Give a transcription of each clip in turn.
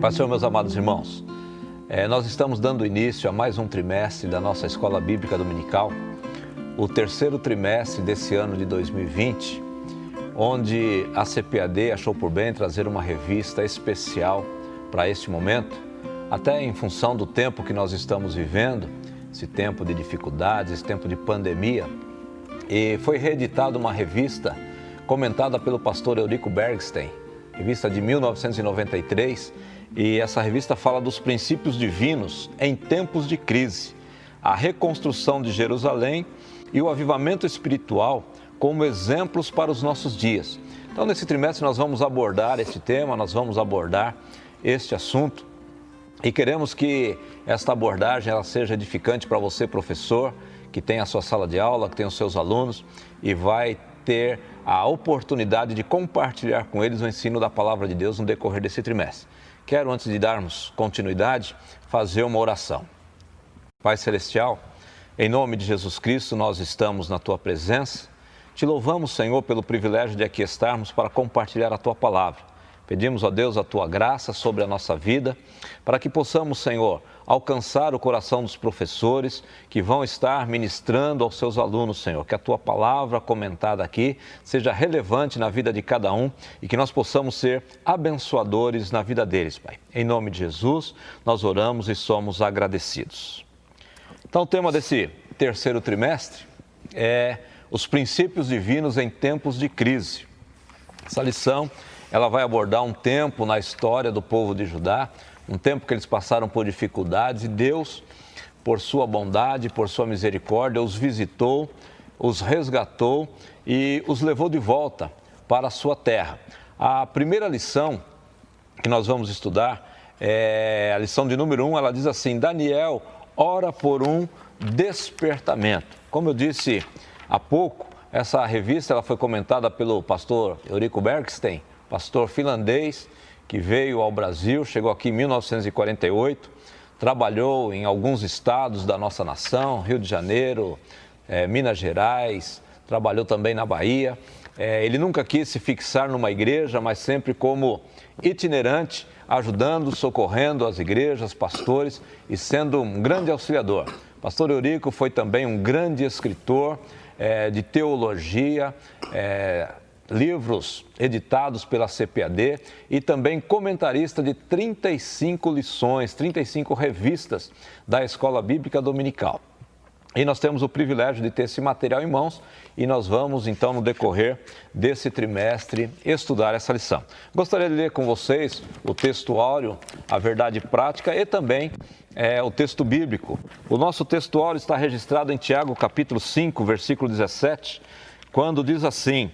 Paz do Senhor, meus amados irmãos. Nós estamos dando início a mais um trimestre da nossa Escola Bíblica Dominical, o terceiro trimestre desse ano de 2020, onde a CPAD achou por bem trazer uma revista especial para este momento, até em função do tempo que nós estamos vivendo, esse tempo de dificuldades, esse tempo de pandemia, e foi reeditada uma revista comentada pelo pastor Eurico Bergstein, revista de 1993, e essa revista fala dos princípios divinos em tempos de crise, a reconstrução de Jerusalém e o avivamento espiritual como exemplos para os nossos dias. Então, nesse trimestre nós vamos abordar este tema, nós vamos abordar este assunto e queremos que esta abordagem ela seja edificante para você, professor, que tem a sua sala de aula, que tem os seus alunos e vai ter a oportunidade de compartilhar com eles o ensino da Palavra de Deus no decorrer desse trimestre. Quero, antes de darmos continuidade, fazer uma oração. Pai Celestial, em nome de Jesus Cristo, nós estamos na Tua presença. Te louvamos, Senhor, pelo privilégio de aqui estarmos para compartilhar a Tua Palavra. Pedimos a Deus a Tua graça sobre a nossa vida, para que possamos, Senhor, alcançar o coração dos professores que vão estar ministrando aos seus alunos, Senhor. Que a Tua Palavra comentada aqui seja relevante na vida de cada um e que nós possamos ser abençoadores na vida deles, Pai. Em nome de Jesus, nós oramos e somos agradecidos. Então, o tema desse terceiro trimestre é os princípios divinos em tempos de crise. Essa lição ela vai abordar um tempo na história do povo de Judá, um tempo que eles passaram por dificuldades e Deus, por sua bondade, por sua misericórdia, os visitou, os resgatou e os levou de volta para a sua terra. A primeira lição que nós vamos estudar é a lição de número 1, ela diz assim: Daniel ora por um despertamento. Como eu disse há pouco, essa revista ela foi comentada pelo pastor Eurico Bergstein, pastor finlandês que veio ao Brasil, chegou aqui em 1948, trabalhou em alguns estados da nossa nação, Rio de Janeiro, Minas Gerais, trabalhou também na Bahia. Ele nunca quis se fixar numa igreja, mas sempre como itinerante, ajudando, socorrendo as igrejas, pastores e sendo um grande auxiliador. Pastor Eurico foi também um grande escritor de teologia, livros editados pela CPAD e também comentarista de 35 lições, 35 revistas da Escola Bíblica Dominical. E nós temos o privilégio de ter esse material em mãos e nós vamos, então, no decorrer desse trimestre, estudar essa lição. Gostaria de ler com vocês o textuário, a verdade prática e também o texto bíblico. O nosso textuário está registrado em Tiago, capítulo 5, versículo 17, quando diz assim: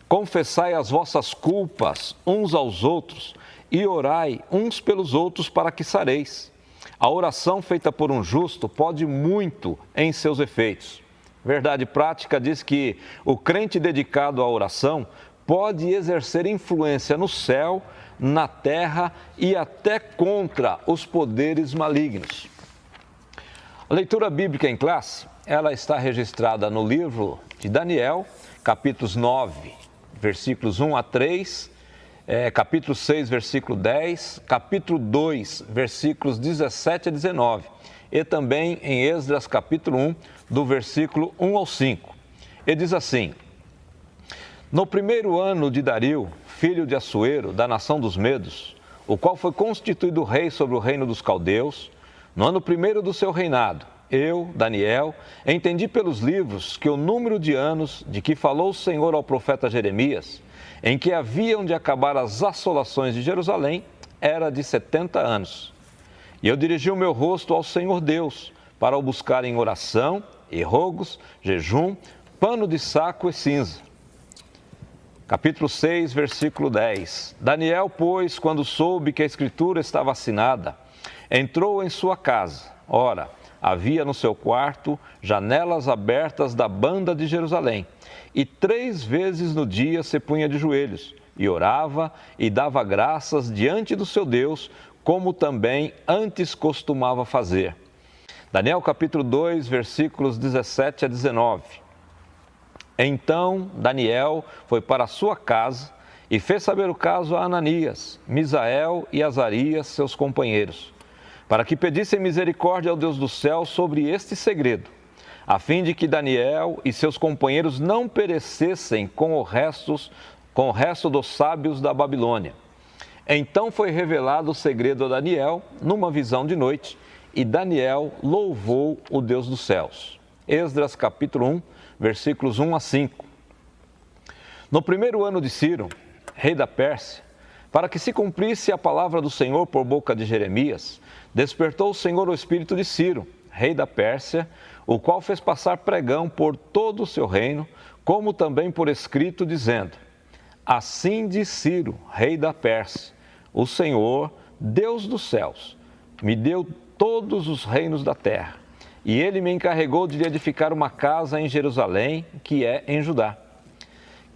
confessai as vossas culpas uns aos outros e orai uns pelos outros para que sareis. A oração feita por um justo pode muito em seus efeitos. Verdade prática diz que o crente dedicado à oração pode exercer influência no céu, na terra e até contra os poderes malignos. A leitura bíblica em classe, ela está registrada no livro de Daniel, capítulos 9, versículos 1 a 3, capítulo 6, versículo 10, capítulo 2, versículos 17 a 19, e também em Esdras, capítulo 1, do versículo 1 ao 5. E diz assim: no primeiro ano de Dario, filho de Assuero, da nação dos Medos, o qual foi constituído rei sobre o reino dos caldeus, no ano primeiro do seu reinado, eu, Daniel, entendi pelos livros que o número de anos de que falou o Senhor ao profeta Jeremias, em que haviam de acabar as assolações de Jerusalém, era de 70 anos. E eu dirigi o meu rosto ao Senhor Deus, para o buscar em oração e rogos, jejum, pano de saco e cinza. Capítulo 6, versículo 10. Daniel, pois, quando soube que a escritura estava assinada, entrou em sua casa. Ora, havia no seu quarto janelas abertas da banda de Jerusalém, e 3 vezes no dia se punha de joelhos, e orava e dava graças diante do seu Deus, como também antes costumava fazer. Daniel capítulo 2, versículos 17 a 19. Então Daniel foi para a sua casa e fez saber o caso a Ananias, Misael e Azarias, seus companheiros, para que pedissem misericórdia ao Deus do céu sobre este segredo, a fim de que Daniel e seus companheiros não perecessem com o resto dos sábios da Babilônia. Então foi revelado o segredo a Daniel numa visão de noite, e Daniel louvou o Deus dos céus. Esdras capítulo 1, versículos 1 a 5. No primeiro ano de Ciro, rei da Pérsia, para que se cumprisse a palavra do Senhor por boca de Jeremias, despertou o Senhor o espírito de Ciro, rei da Pérsia, o qual fez passar pregão por todo o seu reino, como também por escrito, dizendo: Assim diz Ciro, rei da Pérsia, o Senhor, Deus dos céus, me deu todos os reinos da terra, e ele me encarregou de lhe edificar uma casa em Jerusalém, que é em Judá.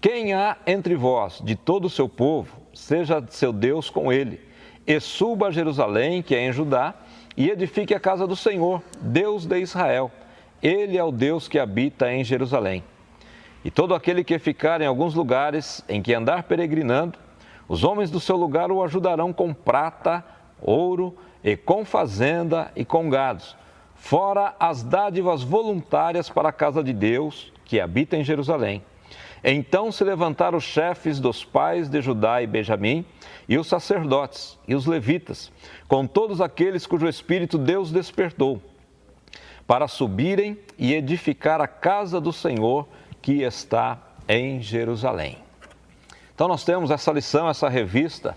Quem há entre vós, de todo o seu povo, seja seu Deus com ele, e suba a Jerusalém, que é em Judá, e edifique a casa do Senhor, Deus de Israel. Ele é o Deus que habita em Jerusalém. E todo aquele que ficar em alguns lugares em que andar peregrinando, os homens do seu lugar o ajudarão com prata, ouro, e com fazenda e com gados, fora as dádivas voluntárias para a casa de Deus, que habita em Jerusalém. Então se levantaram os chefes dos pais de Judá e Benjamim, e os sacerdotes, e os levitas, com todos aqueles cujo espírito Deus despertou, para subirem e edificar a casa do Senhor, que está em Jerusalém. Então nós temos essa lição, essa revista,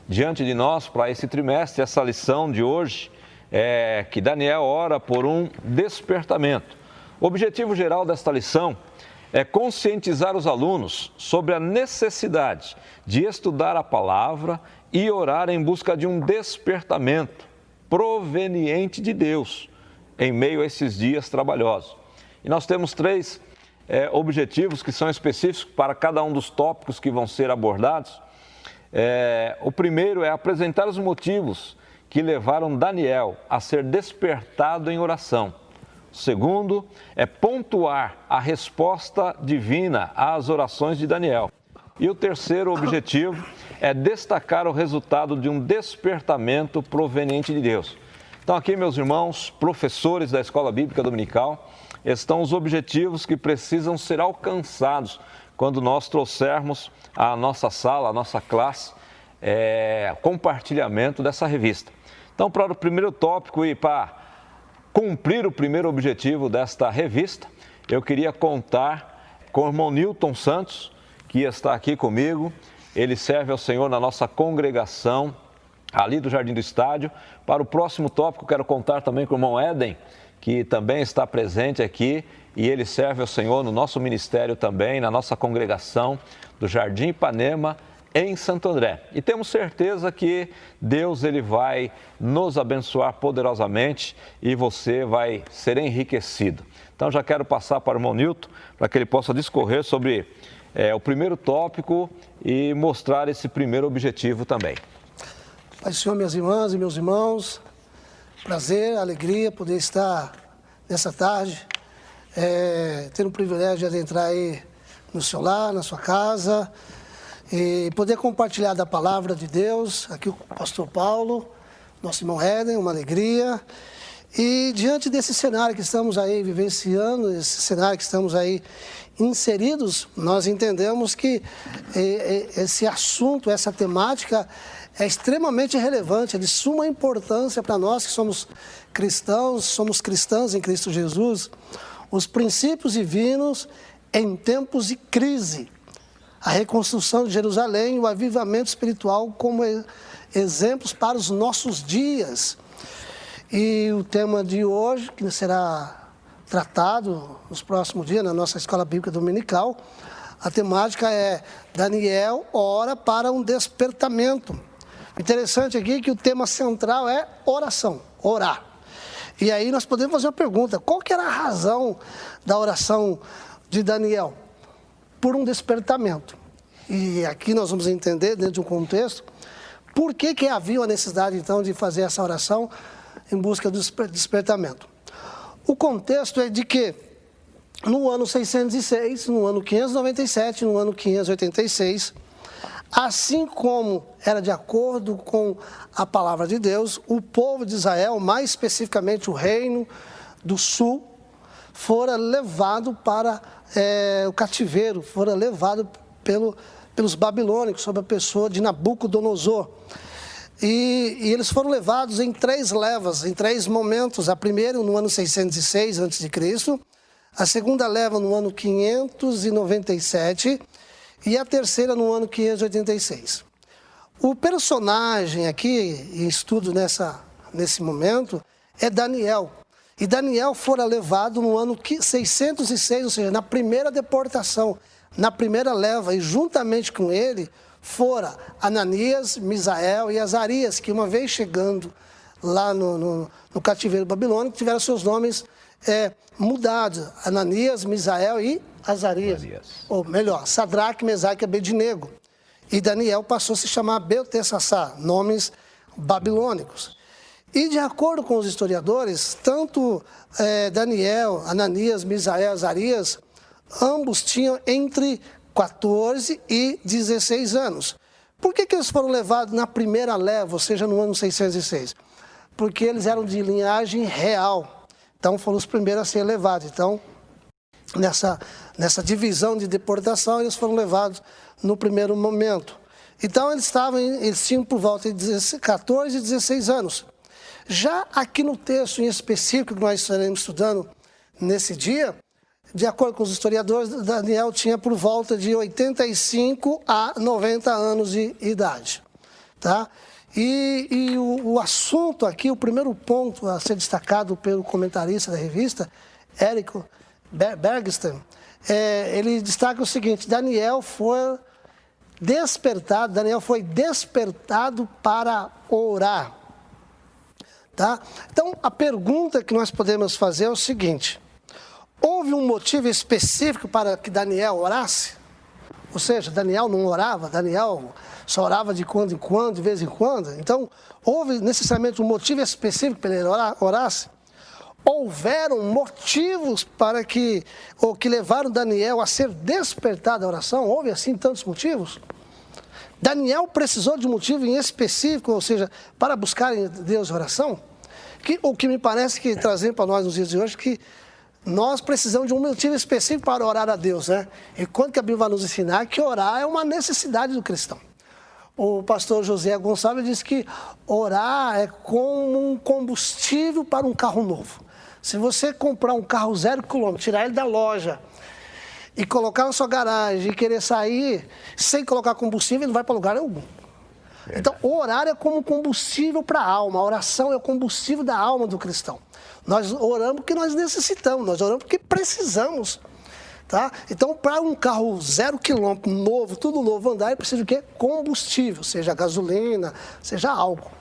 diante de nós para esse trimestre. Essa lição de hoje é que Daniel ora por um despertamento. O objetivo geral desta lição é conscientizar os alunos sobre a necessidade de estudar a palavra e orar em busca de um despertamento proveniente de Deus em meio a esses dias trabalhosos. E nós temos três objetivos que são específicos para cada um dos tópicos que vão ser abordados. O primeiro é apresentar os motivos que levaram Daniel a ser despertado em oração. O segundo é pontuar a resposta divina às orações de Daniel. E o terceiro objetivo é destacar o resultado de um despertamento proveniente de Deus. Então aqui, meus irmãos, professores da Escola Bíblica Dominical, estão os objetivos que precisam ser alcançados quando nós trouxermos à nossa sala, à nossa classe, compartilhamento dessa revista. Então, para o primeiro tópico e para cumprir o primeiro objetivo desta revista, eu queria contar com o irmão Newton Santos, que está aqui comigo. Ele serve ao Senhor na nossa congregação, ali do Jardim do Estádio. Para o próximo tópico, quero contar também com o irmão Éden, que também está presente aqui, e ele serve ao Senhor no nosso ministério também, na nossa congregação do Jardim Ipanema, em Santo André. E temos certeza que Deus ele vai nos abençoar poderosamente e você vai ser enriquecido. Então já quero passar para o irmão Newton, para que ele possa discorrer sobre o primeiro tópico e mostrar esse primeiro objetivo também. Pai do Senhor, minhas irmãs e meus irmãos, prazer, alegria poder estar nessa tarde, ter o privilégio de adentrar aí no seu lar, na sua casa, e poder compartilhar da palavra de Deus. Aqui o pastor Paulo, nosso irmão Éden, uma alegria. E diante desse cenário que estamos aí vivenciando, esse cenário que estamos aí inseridos, nós entendemos que esse assunto, essa temática é extremamente relevante, é de suma importância para nós que somos cristãos, somos cristãs em Cristo Jesus. Os princípios divinos em tempos de crise, a reconstrução de Jerusalém e o avivamento espiritual como exemplos para os nossos dias. E o tema de hoje, que será tratado nos próximos dias na nossa Escola Bíblica Dominical, a temática é Daniel ora para um despertamento. Interessante aqui que o tema central é oração, orar. E aí nós podemos fazer uma pergunta: qual que era a razão da oração de Daniel? Por um despertamento. E aqui nós vamos entender, dentro de um contexto, por que havia a necessidade, então, de fazer essa oração em busca do despertamento. O contexto é de que, no ano 606, no ano 597, no ano 586, Assim como era de acordo com a palavra de Deus, o povo de Israel, mais especificamente o reino do sul, fora levado para o cativeiro, fora levado pelos babilônicos, sob a pessoa de Nabucodonosor. E eles foram levados em 3 levas, em 3 momentos. A primeira no ano 606 a.C., a segunda leva no ano 597 e a terceira no ano 586. O personagem aqui, em estudo nesse momento, é Daniel. E Daniel fora levado no ano 606, ou seja, na primeira deportação, na primeira leva, e juntamente com ele fora Ananias, Misael e Azarias, que uma vez chegando lá no cativeiro babilônico, tiveram seus nomes mudados. Ananias, Misael e Azarias. Ou melhor, Sadraque, Mesaque e Abednego. E Daniel passou a se chamar Beltessassar, nomes babilônicos. E de acordo com os historiadores, tanto Daniel, Ananias, Misael e Azarias, ambos tinham entre 14 e 16 anos. Por que eles foram levados na primeira leva, ou seja, no ano 606? Porque eles eram de linhagem real. Então, foram os primeiros a ser levados. Então, nessa divisão de deportação, eles foram levados no primeiro momento. Então, eles tinham por volta de 14 e 16 anos. Já aqui no texto em específico que nós estaremos estudando nesse dia, de acordo com os historiadores, Daniel tinha por volta de 85 a 90 anos de idade. Tá? E o assunto aqui, o primeiro ponto a ser destacado pelo comentarista da revista, Érico Bergsten, ele destaca o seguinte: Daniel foi despertado para orar. Tá? Então, a pergunta que nós podemos fazer é o seguinte: houve um motivo específico para que Daniel orasse? Ou seja, Daniel não orava, Daniel só orava de quando em quando, de vez em quando. Então, houve necessariamente um motivo específico para ele orasse? Houveram motivos que levaram Daniel a ser despertado à oração? Houve assim tantos motivos? Daniel precisou de um motivo em específico, ou seja, para buscar em Deus a oração? O que me parece que, trazendo para nós nos dias de hoje, que nós precisamos de um motivo específico para orar a Deus, né? E quando que a Bíblia vai nos ensinar que orar é uma necessidade do cristão. O pastor José Gonçalves diz que orar é como um combustível para um carro novo. Se você comprar um carro 0 km, tirar ele da loja e colocar na sua garagem e querer sair sem colocar combustível, ele não vai para lugar algum. Então, orar é como combustível para a alma. A oração é o combustível da alma do cristão. Nós oramos porque nós necessitamos, nós oramos porque precisamos. Tá? Então, para um carro 0 km novo, tudo novo andar, ele precisa de quê? Combustível, seja gasolina, seja álcool.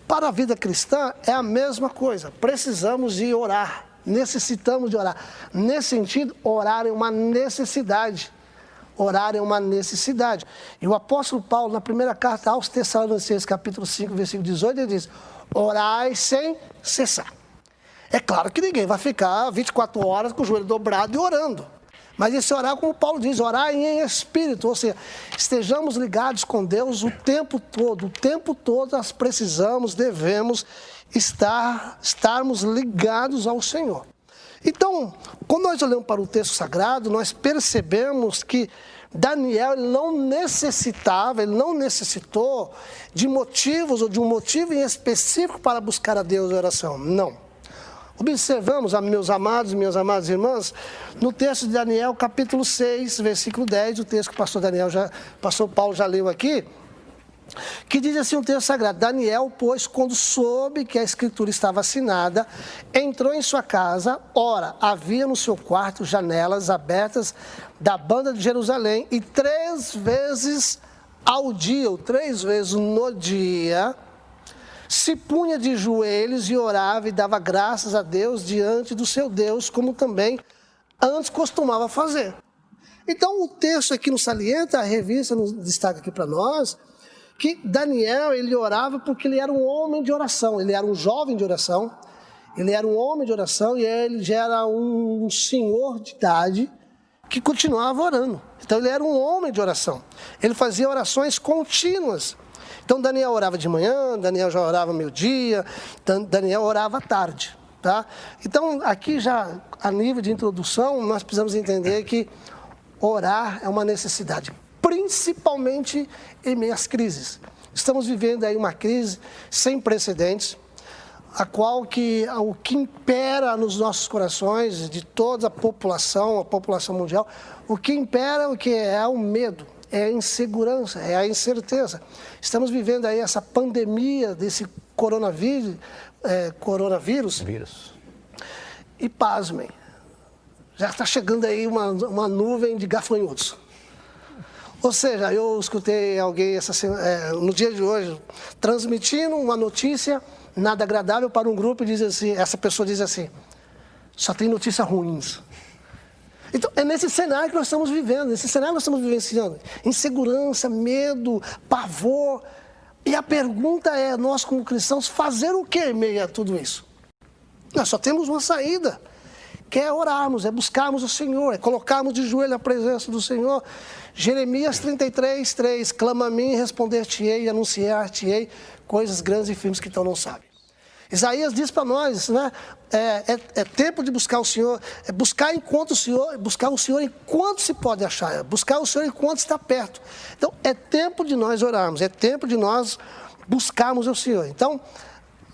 Para a vida cristã é a mesma coisa. Precisamos de orar, necessitamos de orar. Nesse sentido, orar é uma necessidade. Orar é uma necessidade. E o apóstolo Paulo, na primeira carta aos Tessalonicenses, capítulo 5, versículo 18, ele diz: orai sem cessar. É claro que ninguém vai ficar 24 horas com o joelho dobrado e orando. Mas esse orar, como Paulo diz, orar em espírito, ou seja, estejamos ligados com Deus o tempo todo nós precisamos, devemos estarmos ligados ao Senhor. Então, quando nós olhamos para o texto sagrado, nós percebemos que Daniel não necessitou de motivos ou de um motivo em específico para buscar a Deus em oração, não. Observamos, meus amados e minhas amadas irmãs, no texto de Daniel, capítulo 6, versículo 10, o texto que o pastor Paulo já leu aqui, que diz assim um texto sagrado: Daniel, pois, quando soube que a escritura estava assinada, entrou em sua casa. Ora, havia no seu quarto janelas abertas da banda de Jerusalém, e 3 vezes ao dia, ou 3 vezes no dia, se punha de joelhos e orava e dava graças a Deus diante do seu Deus, como também antes costumava fazer. Então, o texto aqui nos salienta, a revista nos destaca aqui para nós, que Daniel, ele orava porque ele era um homem de oração, ele era um jovem de oração, ele era um homem de oração e ele já era um senhor de idade, que continuava orando. Então ele era um homem de oração. Ele fazia orações contínuas. Então Daniel orava de manhã, Daniel já orava meio-dia, Daniel orava à tarde. Tá? Então aqui já a nível de introdução nós precisamos entender que orar é uma necessidade, principalmente em meio às crises. Estamos vivendo aí uma crise sem precedentes, a qual o que impera nos nossos corações, de toda a população mundial, o que impera é o medo, é a insegurança, é a incerteza. Estamos vivendo aí essa pandemia desse coronavírus. E pasmem, já está chegando aí uma nuvem de gafanhotos. Ou seja, eu escutei alguém no dia de hoje transmitindo uma notícia nada agradável para um grupo e diz assim, essa pessoa diz assim, só tem notícias ruins. Então, é nesse cenário que nós estamos vivendo, nesse cenário que nós estamos vivenciando. Insegurança, medo, pavor. E a pergunta é, nós como cristãos, fazer o que em meio a tudo isso? Nós só temos uma saída, que é orarmos, é buscarmos o Senhor, é colocarmos de joelho na presença do Senhor. Jeremias 33, 3, clama a mim, responder-te-ei e anunciar-te-ei coisas grandes e firmes que tu não sabes. Isaías diz para nós, né, é tempo de buscar o Senhor, é buscar o Senhor enquanto se pode achar, é buscar o Senhor enquanto está perto. Então, é tempo de nós orarmos, é tempo de nós buscarmos o Senhor. Então,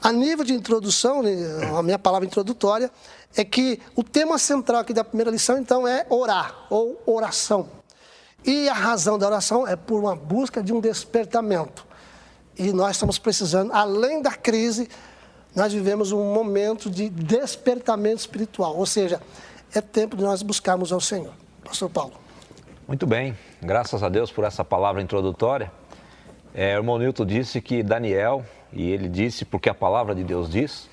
a nível de introdução, a minha palavra introdutória, é que o tema central aqui da primeira lição, então, é orar, ou oração. E a razão da oração é por uma busca de um despertamento. E nós estamos precisando, além da crise, nós vivemos um momento de despertamento espiritual. Ou seja, é tempo de nós buscarmos ao Senhor. Pastor Paulo. Muito bem, graças a Deus por essa palavra introdutória. O irmão Nilton disse que Daniel, e ele disse porque a palavra de Deus diz,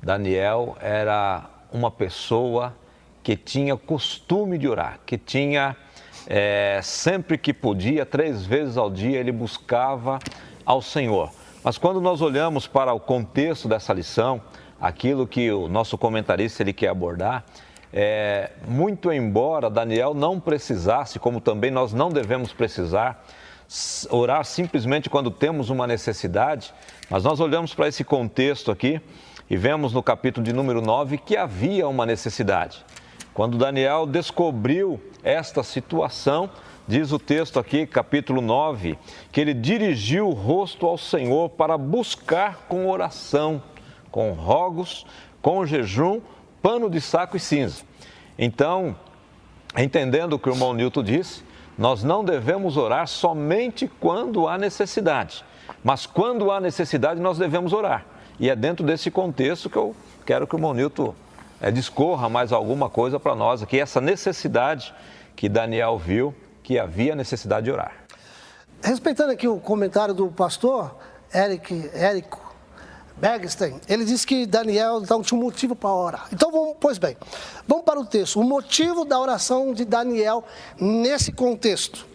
Daniel era uma pessoa que tinha costume de orar, que tinha, sempre que podia, 3 vezes ao dia, ele buscava ao Senhor. Mas quando nós olhamos para o contexto dessa lição, aquilo que o nosso comentarista ele quer abordar, muito embora Daniel não precisasse, como também nós não devemos precisar, orar simplesmente quando temos uma necessidade, mas nós olhamos para esse contexto aqui e vemos no capítulo de número 9 que havia uma necessidade. Quando Daniel descobriu esta situação, diz o texto aqui, capítulo 9, que ele dirigiu o rosto ao Senhor para buscar com oração, com rogos, com jejum, pano de saco e cinza. Então, entendendo o que o irmão Nilton disse, nós não devemos orar somente quando há necessidade, mas quando há necessidade nós devemos orar. E é dentro desse contexto que eu quero que o irmão Nilton discorra mais alguma coisa para nós aqui, essa necessidade que Daniel viu, que havia necessidade de orar. Respeitando aqui o comentário do pastor Érico Bergstein, ele disse que Daniel então tinha um motivo para orar. Então, vamos para o texto. O motivo da oração de Daniel nesse contexto.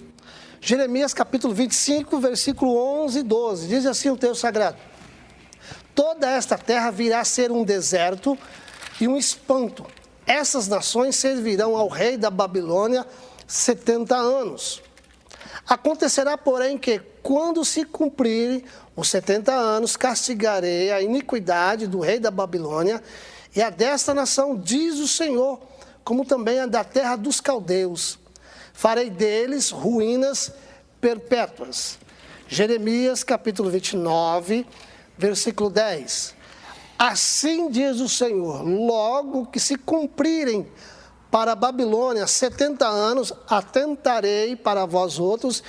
Jeremias capítulo 25, versículo 11 e 12. Diz assim o texto sagrado. Toda esta terra virá a ser um deserto e um espanto. Essas nações servirão ao rei da Babilônia 70 anos. Acontecerá, porém, que quando se cumprirem os 70 anos, castigarei a iniquidade do rei da Babilônia e a desta nação, diz o Senhor, como também a da terra dos caldeus. Farei deles ruínas perpétuas. Jeremias, capítulo 29, versículo 10. Assim diz o Senhor, logo que se cumprirem para a Babilônia 70 anos, atentarei para vós outros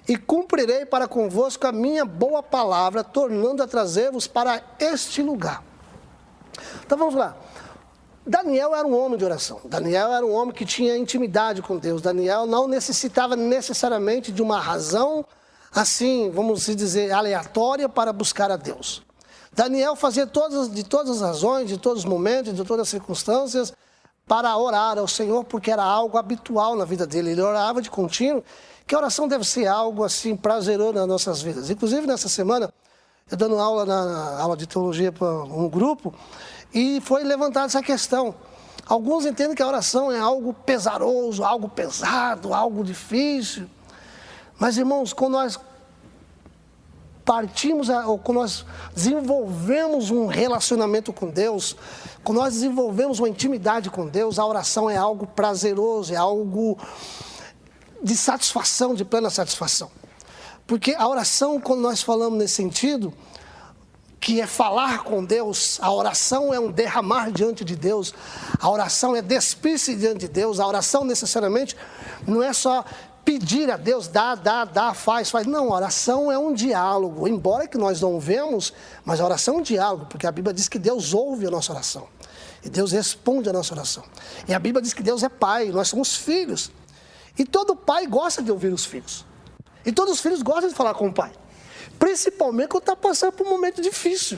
e cumprirei para convosco a minha boa palavra, tornando a trazer-vos para este lugar. Então vamos lá. Daniel era um homem de oração. Daniel era um homem que tinha intimidade com Deus. Daniel não necessitava necessariamente de uma razão, assim, vamos dizer, aleatória para buscar a Deus. Daniel fazia de todas as razões, de todos os momentos, de todas as circunstâncias, para orar ao Senhor, porque era algo habitual na vida dele. Ele orava de contínuo, que a oração deve ser algo assim prazeroso nas nossas vidas. Inclusive, nessa semana, eu dando aula na aula de teologia para um grupo, e foi levantada essa questão Alguns entendem que a oração é algo pesaroso, algo pesado, algo difícil. Mas, irmãos, quando nós ou quando nós desenvolvemos um relacionamento com Deus, quando nós desenvolvemos uma intimidade com Deus, a oração é algo prazeroso, é algo de satisfação, de plena satisfação. Porque a oração, quando nós falamos nesse sentido, que é falar com Deus, a oração é um derramar diante de Deus, a oração é despir-se diante de Deus, a oração necessariamente não é só pedir a Deus, dá, faz. Não, a oração é um diálogo, embora que nós não vemos, mas a oração é um diálogo, porque a Bíblia diz que Deus ouve a nossa oração, e Deus responde a nossa oração. E a Bíblia diz que Deus é pai, nós somos filhos, e todo pai gosta de ouvir os filhos, e todos os filhos gostam de falar com o pai, principalmente quando está passando por um momento difícil,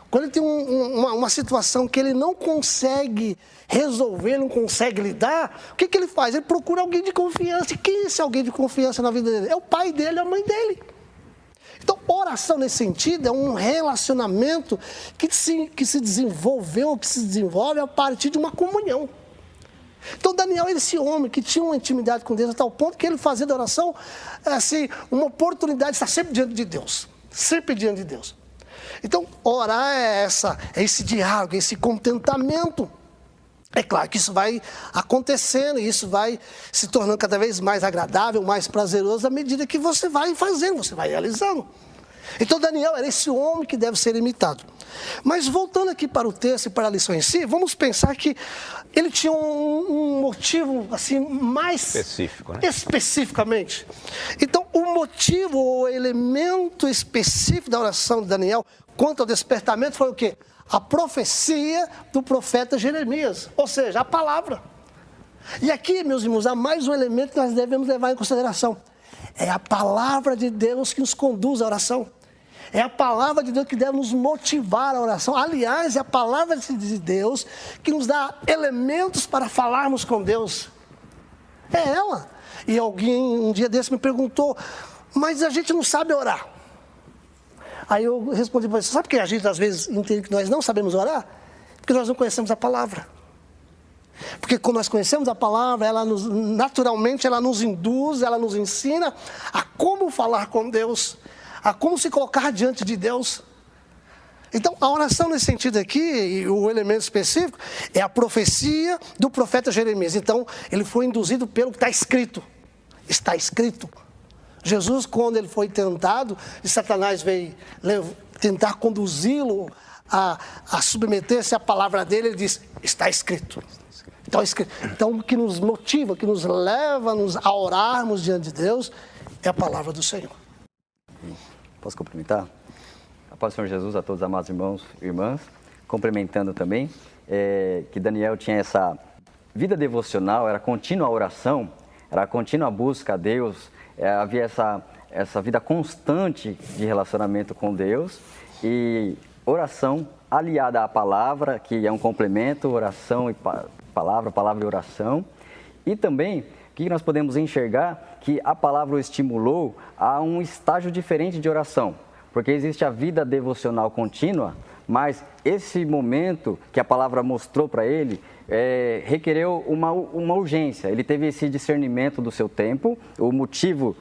quando ele tem uma situação que ele não consegue resolver, não consegue lidar, o que ele faz? Ele procura alguém de confiança. E quem é esse alguém de confiança na vida dele? É o pai dele, é a mãe dele. Então, oração nesse sentido é um relacionamento que se desenvolveu, que se desenvolve a partir de uma comunhão. Então, Daniel era esse homem que tinha uma intimidade com Deus a tal ponto que ele fazia da oração assim, uma oportunidade de estar sempre diante de Deus. Sempre diante de Deus. Então, orar é esse diálogo, esse contentamento. É claro que isso vai acontecendo, e isso vai se tornando cada vez mais agradável, mais prazeroso, à medida que você vai fazendo, você vai realizando. Então, Daniel era esse homem que deve ser imitado. Mas voltando aqui para o texto e para a lição em si, vamos pensar que ele tinha um motivo assim mais específico, né? Especificamente. Então, o motivo, o elemento específico da oração de Daniel quanto ao despertamento foi o quê? A profecia do profeta Jeremias, ou seja, a palavra. E aqui, meus irmãos, há mais um elemento que nós devemos levar em consideração. É a palavra de Deus que nos conduz à oração. É a palavra de Deus que deve nos motivar à oração. Aliás, é a palavra de Deus que nos dá elementos para falarmos com Deus. É ela. E alguém um dia desse me perguntou, mas a gente não sabe orar. Aí eu respondi para ele, sabe por que a gente às vezes entende que nós não sabemos orar? Porque nós não conhecemos a palavra. Porque quando nós conhecemos a palavra, naturalmente ela nos induz, ela nos ensina a como falar com Deus, a como se colocar diante de Deus. Então, a oração nesse sentido aqui, e o elemento específico, é a profecia do profeta Jeremias. Então, ele foi induzido pelo que está escrito. Está escrito. Jesus, quando ele foi tentado, e Satanás veio tentar conduzi-lo a submeter-se à palavra dele, ele diz, está escrito. Então, o que nos motiva, que nos leva a orarmos diante de Deus, é a palavra do Senhor. Posso cumprimentar? A paz do Senhor Jesus a todos os amados irmãos e irmãs, cumprimentando também, que Daniel tinha essa vida devocional, era contínua oração, era a contínua busca a Deus, havia essa vida constante de relacionamento com Deus, e oração aliada à palavra, que é um complemento, oração e palavra e oração. E também, o que nós podemos enxergar? Que a palavra o estimulou a um estágio diferente de oração, porque existe a vida devocional contínua, mas esse momento que a palavra mostrou para ele requereu uma urgência. Ele teve esse discernimento do seu tempo, o motivo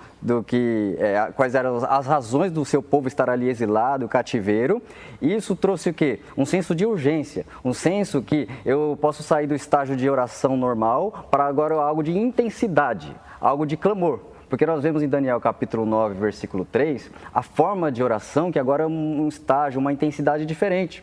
quais eram as razões do seu povo estar ali exilado, cativeiro, e isso trouxe o quê? Um senso de urgência, um senso que eu posso sair do estágio de oração normal para agora algo de intensidade, algo de clamor. Porque nós vemos em Daniel capítulo 9, versículo 3, a forma de oração que agora é um estágio, uma intensidade diferente.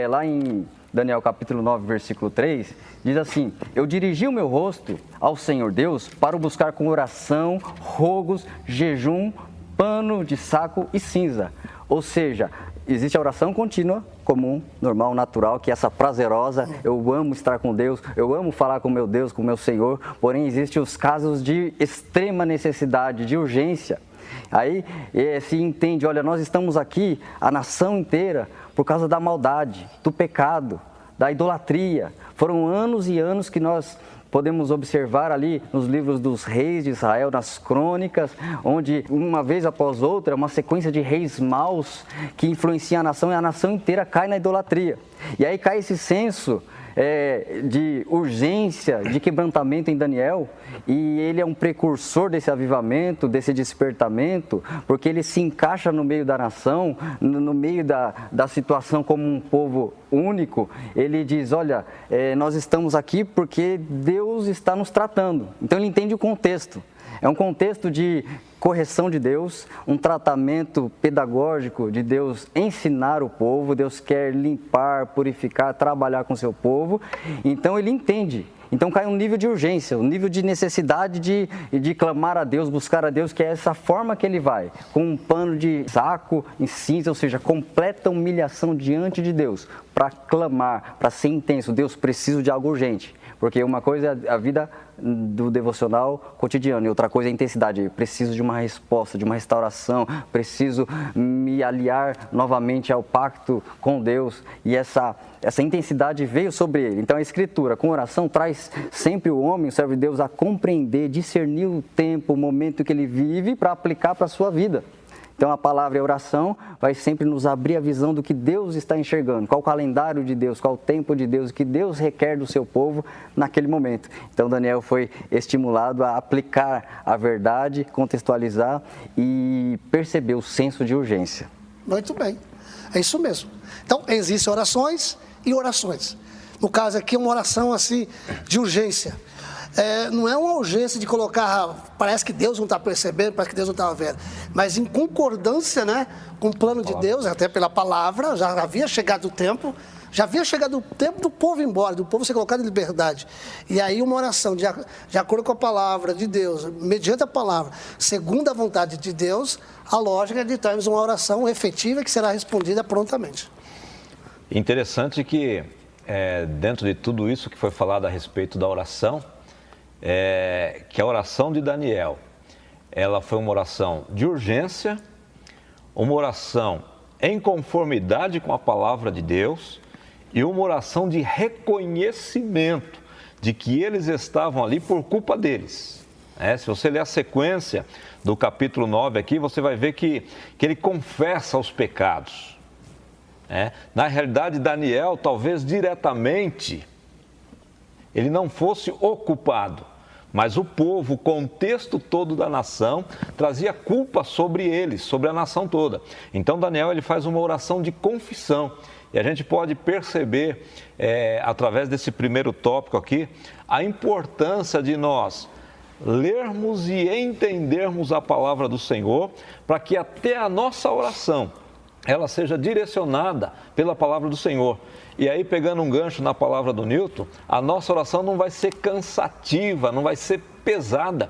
Lá em Daniel capítulo 9, versículo 3, diz assim, eu dirigi o meu rosto ao Senhor Deus para o buscar com oração, rogos, jejum, pano de saco e cinza. Ou seja, existe a oração contínua, comum, normal, natural, que é essa prazerosa, eu amo estar com Deus, eu amo falar com meu Deus, com meu Senhor, porém existem os casos de extrema necessidade, de urgência. Aí se entende, olha, nós estamos aqui, a nação inteira, por causa da maldade, do pecado, da idolatria. Foram anos e anos que nós podemos observar ali nos livros dos reis de Israel, nas crônicas, onde uma vez após outra, uma sequência de reis maus que influenciam a nação e a nação inteira cai na idolatria. E aí cai esse senso de urgência, de quebrantamento em Daniel, e ele é um precursor desse avivamento, desse despertamento, porque ele se encaixa no meio da nação, no meio da situação como um povo único. Ele diz, olha, nós estamos aqui porque Deus está nos tratando. Então ele entende o contexto. É um contexto de correção de Deus, um tratamento pedagógico de Deus ensinar o povo. Deus quer limpar, purificar, trabalhar com o seu povo. Então ele entende. Então cai um nível de urgência, um nível de necessidade de clamar a Deus, buscar a Deus, que é essa forma que ele vai, com um pano de saco em cinza, ou seja, completa humilhação diante de Deus, para clamar, para ser intenso. Deus, preciso de algo urgente. Porque uma coisa é a vida do devocional cotidiano e outra coisa é a intensidade. Preciso de uma resposta, de uma restauração, preciso me aliar novamente ao pacto com Deus, e essa intensidade veio sobre ele. Então a Escritura, com oração, traz sempre o homem, o servo de Deus, a compreender, discernir o tempo, o momento que ele vive para aplicar para a sua vida. Então a palavra e a oração vai sempre nos abrir a visão do que Deus está enxergando, qual o calendário de Deus, qual o tempo de Deus, o que Deus requer do seu povo naquele momento. Então Daniel foi estimulado a aplicar a verdade, contextualizar e perceber o senso de urgência. Muito bem, é isso mesmo. Então existem orações e orações. No caso aqui, uma oração assim de urgência. Não é uma urgência de colocar, parece que Deus não está percebendo, parece que Deus não está vendo, mas em concordância, né, com o plano de Deus, até pela palavra, já havia chegado o tempo do povo ir embora, do povo ser colocado em liberdade. E aí uma oração de acordo com a palavra de Deus, mediante a palavra, segundo a vontade de Deus, a lógica é de termos uma oração efetiva que será respondida prontamente. Interessante que, dentro de tudo isso que foi falado a respeito da oração, que a oração de Daniel, ela foi uma oração de urgência, uma oração em conformidade com a palavra de Deus e uma oração de reconhecimento de que eles estavam ali por culpa deles. Se você ler a sequência do capítulo 9 aqui, você vai ver que ele confessa os pecados. Na realidade, Daniel, talvez diretamente, ele não fosse o culpado, mas o povo, o contexto todo da nação, trazia culpa sobre eles, sobre a nação toda. Então Daniel, ele faz uma oração de confissão, e a gente pode perceber, através desse primeiro tópico aqui, a importância de nós lermos e entendermos a palavra do Senhor, para que até a nossa oração, ela seja direcionada pela palavra do Senhor. E aí, pegando um gancho na palavra do Newton, a nossa oração não vai ser cansativa, não vai ser pesada.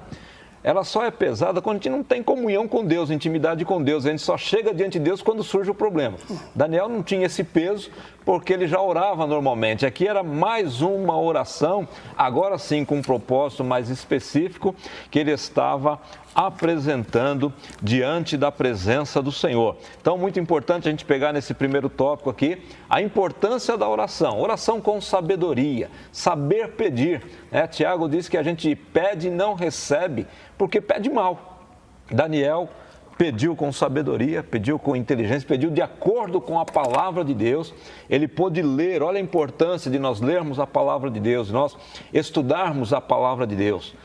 Ela só é pesada quando a gente não tem comunhão com Deus, intimidade com Deus. A gente só chega diante de Deus quando surge o problema. Daniel não tinha esse peso porque ele já orava normalmente. Aqui era mais uma oração, agora sim com um propósito mais específico, que ele estava apresentando diante da presença do Senhor. Então, muito importante a gente pegar nesse primeiro tópico aqui, a importância da oração. Oração com sabedoria, saber pedir. Tiago diz que a gente pede e não recebe porque pede mal. Daniel pediu com sabedoria, pediu com inteligência, pediu de acordo com a palavra de Deus. Ele pôde ler, olha a importância de nós lermos a palavra de Deus, de nós estudarmos a palavra de Deus.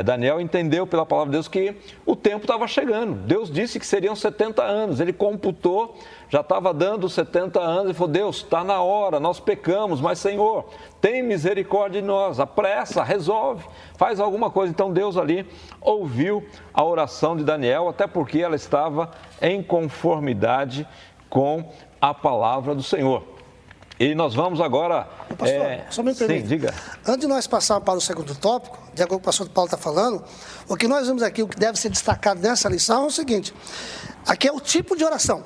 Daniel entendeu pela palavra de Deus que o tempo estava chegando. Deus disse que seriam 70 anos. Ele computou, já estava dando 70 anos e falou, Deus, está na hora, nós pecamos, mas Senhor, tem misericórdia de nós, apressa, resolve, faz alguma coisa. Então Deus ali ouviu a oração de Daniel, até porque ela estava em conformidade com a palavra do Senhor. E nós vamos agora... Pastor, só me permite. Sim, diga. Antes de nós passarmos para o segundo tópico, de acordo com o que o pastor Paulo está falando, o que nós vemos aqui, o que deve ser destacado nessa lição é o seguinte: aqui é o tipo de oração.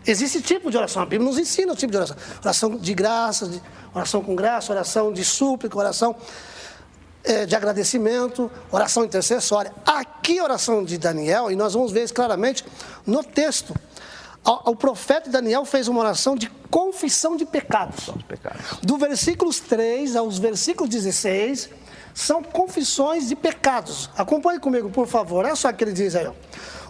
Existe tipo de oração, a Bíblia nos ensina o tipo de oração. Oração de graça, oração com graça, oração de súplica, oração de agradecimento, oração intercessória. Aqui a oração de Daniel, e nós vamos ver isso claramente no texto. O profeta Daniel fez uma oração de confissão de pecados. Do versículos 3 aos versículos 16, são confissões de pecados. Acompanhe comigo, por favor. Olha só o que ele diz aí.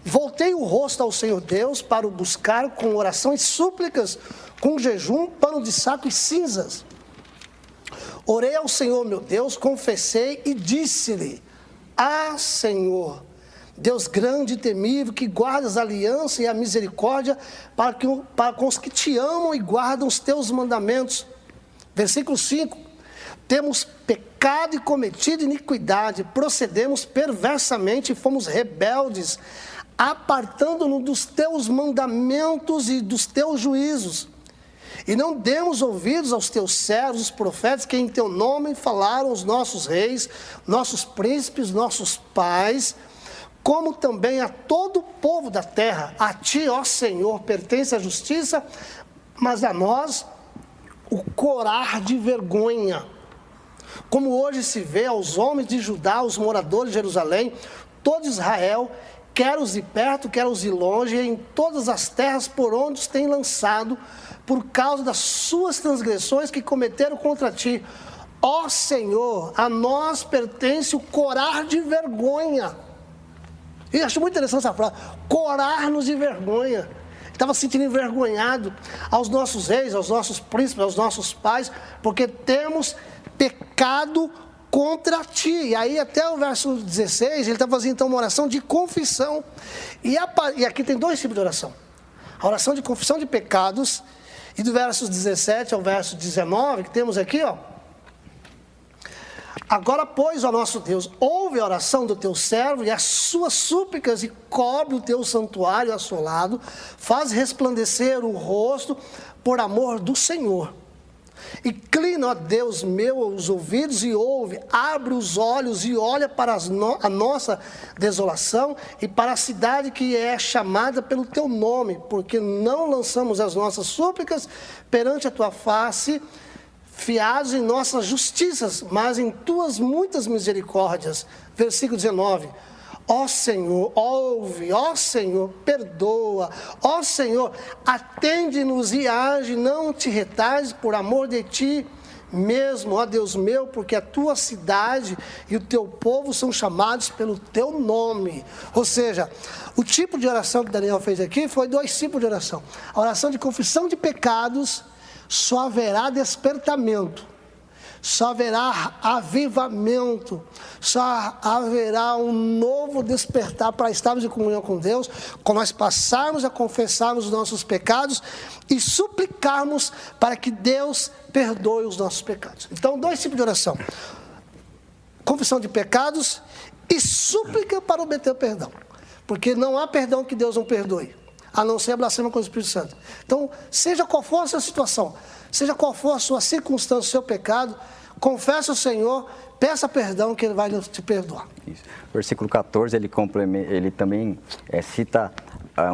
Voltei o rosto ao Senhor Deus para o buscar com oração e súplicas, com jejum, pano de saco e cinzas. Orei ao Senhor, meu Deus, confessei e disse-lhe: Ah, Senhor, Deus grande e temível, que guardas a aliança e a misericórdia para com os que te amam e guardam os teus mandamentos. Versículo 5. Temos pecado e cometido iniquidade, procedemos perversamente e fomos rebeldes, apartando-nos dos teus mandamentos e dos teus juízos. E não demos ouvidos aos teus servos, os profetas, que em teu nome falaram os nossos reis, nossos príncipes, nossos pais, como também a todo o povo da terra. A ti, ó Senhor, pertence a justiça, mas a nós o corar de vergonha. Como hoje se vê aos homens de Judá, os moradores de Jerusalém, todo Israel, quer os de perto, quer os de longe, em todas as terras por onde os tem lançado, por causa das suas transgressões que cometeram contra ti. Ó Senhor, a nós pertence o corar de vergonha. E acho muito interessante essa frase, corar-nos de vergonha. Estava se sentindo envergonhado aos nossos reis, aos nossos príncipes, aos nossos pais, porque temos pecado contra ti. E aí até o verso 16, ele está fazendo então uma oração de confissão. E aqui tem dois tipos de oração. A oração de confissão de pecados, e do verso 17 ao verso 19, que temos aqui, ó. Agora, pois, ó nosso Deus, ouve a oração do teu servo e as suas súplicas, e cobre o teu santuário assolado, faz resplandecer o rosto por amor do Senhor. Inclina, ó Deus meu, os ouvidos e ouve, abre os olhos e olha para a nossa desolação e para a cidade que é chamada pelo teu nome, porque não lançamos as nossas súplicas perante a tua face, fiados em nossas justiças, mas em tuas muitas misericórdias. Versículo 19. Ó Senhor, ouve, ó Senhor, perdoa, ó Senhor, atende-nos e age, não te retardes por amor de ti mesmo, ó Deus meu, porque a tua cidade e o teu povo são chamados pelo teu nome. Ou seja, o tipo de oração que Daniel fez aqui foi dois tipos de oração. A oração de confissão de pecados, só haverá despertamento, só haverá avivamento, só haverá um novo despertar para estarmos em comunhão com Deus, quando nós passarmos a confessarmos os nossos pecados e suplicarmos para que Deus perdoe os nossos pecados. Então, dois tipos de oração: confissão de pecados e súplica para obter perdão, porque não há perdão que Deus não perdoe, a não ser a blasfêmia contra o Espírito Santo. Então, seja qual for a sua situação, seja qual for a sua circunstância, o seu pecado, confesse ao Senhor, peça perdão que Ele vai te perdoar. Isso. Versículo 14, ele também cita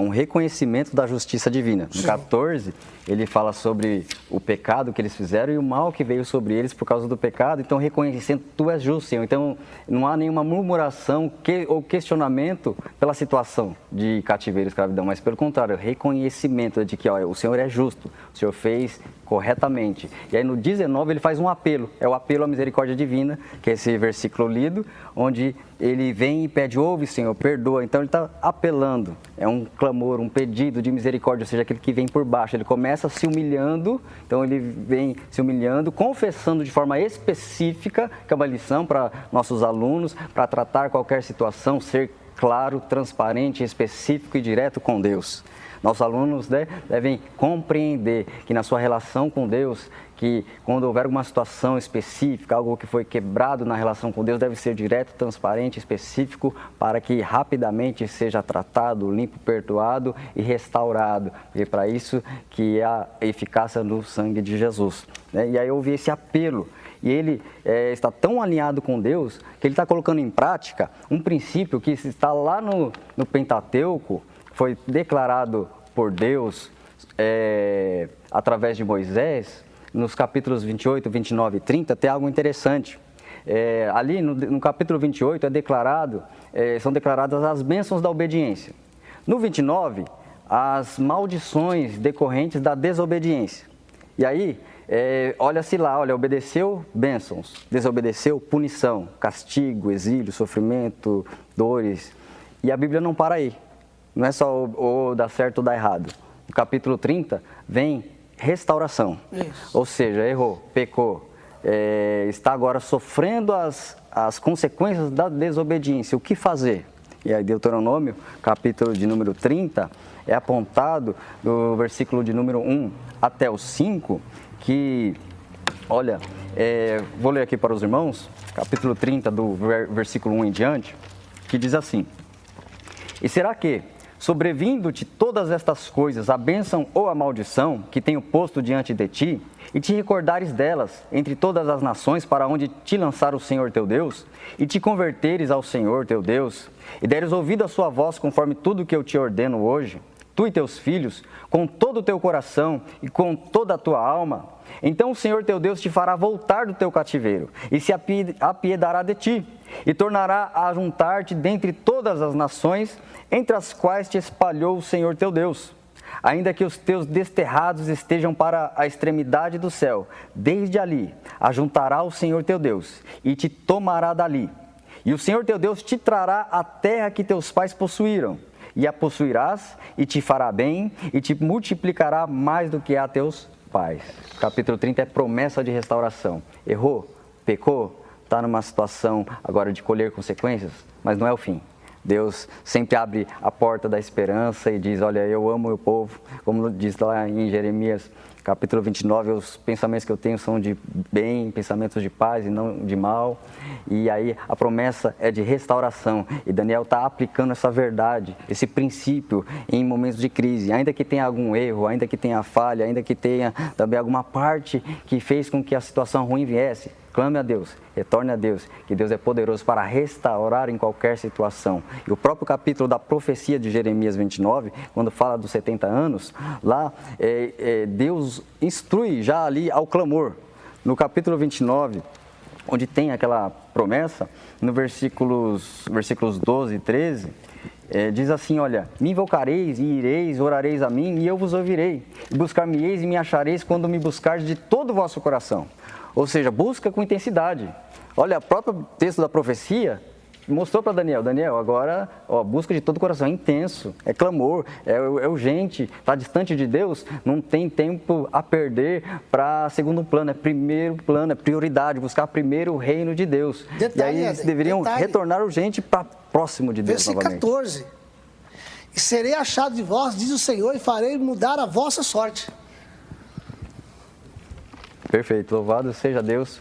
um reconhecimento da justiça divina. No 14, ele fala sobre o pecado que eles fizeram e o mal que veio sobre eles por causa do pecado. Então, reconhecendo, tu és justo, Senhor. Então, não há nenhuma murmuração ou questionamento pela situação de cativeiro e escravidão, mas pelo contrário, reconhecimento de que o Senhor é justo, o Senhor fez corretamente. E aí no 19 ele faz um apelo, é o apelo à misericórdia divina, que é esse versículo lido, onde ele vem e pede: ouve, Senhor, perdoa. Então ele está apelando, é um clamor, um pedido de misericórdia, ou seja, aquele que vem por baixo. Ele começa se humilhando, então ele vem se humilhando, confessando de forma específica, que é uma lição para nossos alunos, para tratar qualquer situação, ser claro, transparente, específico e direto com Deus. Nossos alunos devem compreender que na sua relação com Deus, que quando houver uma situação específica, algo que foi quebrado na relação com Deus, deve ser direto, transparente, específico, para que rapidamente seja tratado, limpo, perdoado e restaurado. E para isso que é a eficácia do sangue de Jesus. E aí eu ouvi esse apelo. E ele está tão alinhado com Deus que ele está colocando em prática um princípio que está lá no Pentateuco, foi declarado por Deus através de Moisés. Nos capítulos 28, 29 e 30 tem algo interessante. Ali no capítulo 28 são declaradas as bênçãos da obediência. No 29, as maldições decorrentes da desobediência. E aí, olha-se lá, obedeceu, bênçãos, desobedeceu, punição, castigo, exílio, sofrimento, dores. E a Bíblia não para aí. Não é só ou dar certo ou dar errado. No capítulo 30 vem restauração. Isso. Ou seja, errou, pecou, está agora sofrendo as consequências da desobediência. O que fazer? E aí Deuteronômio, capítulo de número 30, é apontado do versículo de número 1 até o 5, que, olha, vou ler aqui para os irmãos, capítulo 30, do versículo 1 em diante, que diz assim: E será que, sobrevindo-te todas estas coisas, a bênção ou a maldição que tenho posto diante de ti, e te recordares delas entre todas as nações para onde te lançar o Senhor teu Deus, e te converteres ao Senhor teu Deus, e deres ouvido à sua voz conforme tudo que eu te ordeno hoje, tu e teus filhos, com todo o teu coração e com toda a tua alma, então o Senhor teu Deus te fará voltar do teu cativeiro, e se apiedará de ti, e tornará a juntar-te dentre todas as nações, entre as quais te espalhou o Senhor teu Deus. Ainda que os teus desterrados estejam para a extremidade do céu, desde ali ajuntará o Senhor teu Deus, e te tomará dali. E o Senhor teu Deus te trará a terra que teus pais possuíram, e a possuirás, e te fará bem, e te multiplicará mais do que a teus pais. Capítulo 30 é promessa de restauração. Errou, pecou, está numa situação agora de colher consequências, mas não é o fim. Deus sempre abre a porta da esperança e diz: olha, eu amo o meu povo, como diz lá em Jeremias, capítulo 29, os pensamentos que eu tenho são de bem, pensamentos de paz e não de mal. E aí a promessa é de restauração. E Daniel está aplicando essa verdade, esse princípio em momentos de crise. Ainda que tenha algum erro, ainda que tenha falha, ainda que tenha também alguma parte que fez com que a situação ruim viesse, clame a Deus, retorne a Deus, que Deus é poderoso para restaurar em qualquer situação. E o próprio capítulo da profecia de Jeremias 29, quando fala dos 70 anos, lá Deus instrui já ali ao clamor. No capítulo 29, onde tem aquela promessa, no versículos 12 e 13, diz assim: olha, me invocareis e ireis, orareis a mim e eu vos ouvirei. E buscar-me-eis e me achareis quando me buscardes de todo o vosso coração. Ou seja, busca com intensidade. Olha, o próprio texto da profecia mostrou para Daniel, agora, busca de todo o coração, é intenso, é clamor, é urgente, está distante de Deus, não tem tempo a perder para segundo plano, é primeiro plano, é prioridade, buscar primeiro o reino de Deus. Detalhe, e aí eles deveriam retornar urgente para próximo de Deus versículo novamente. 14, e serei achado de vós, diz o Senhor, e farei mudar a vossa sorte. Perfeito, louvado seja Deus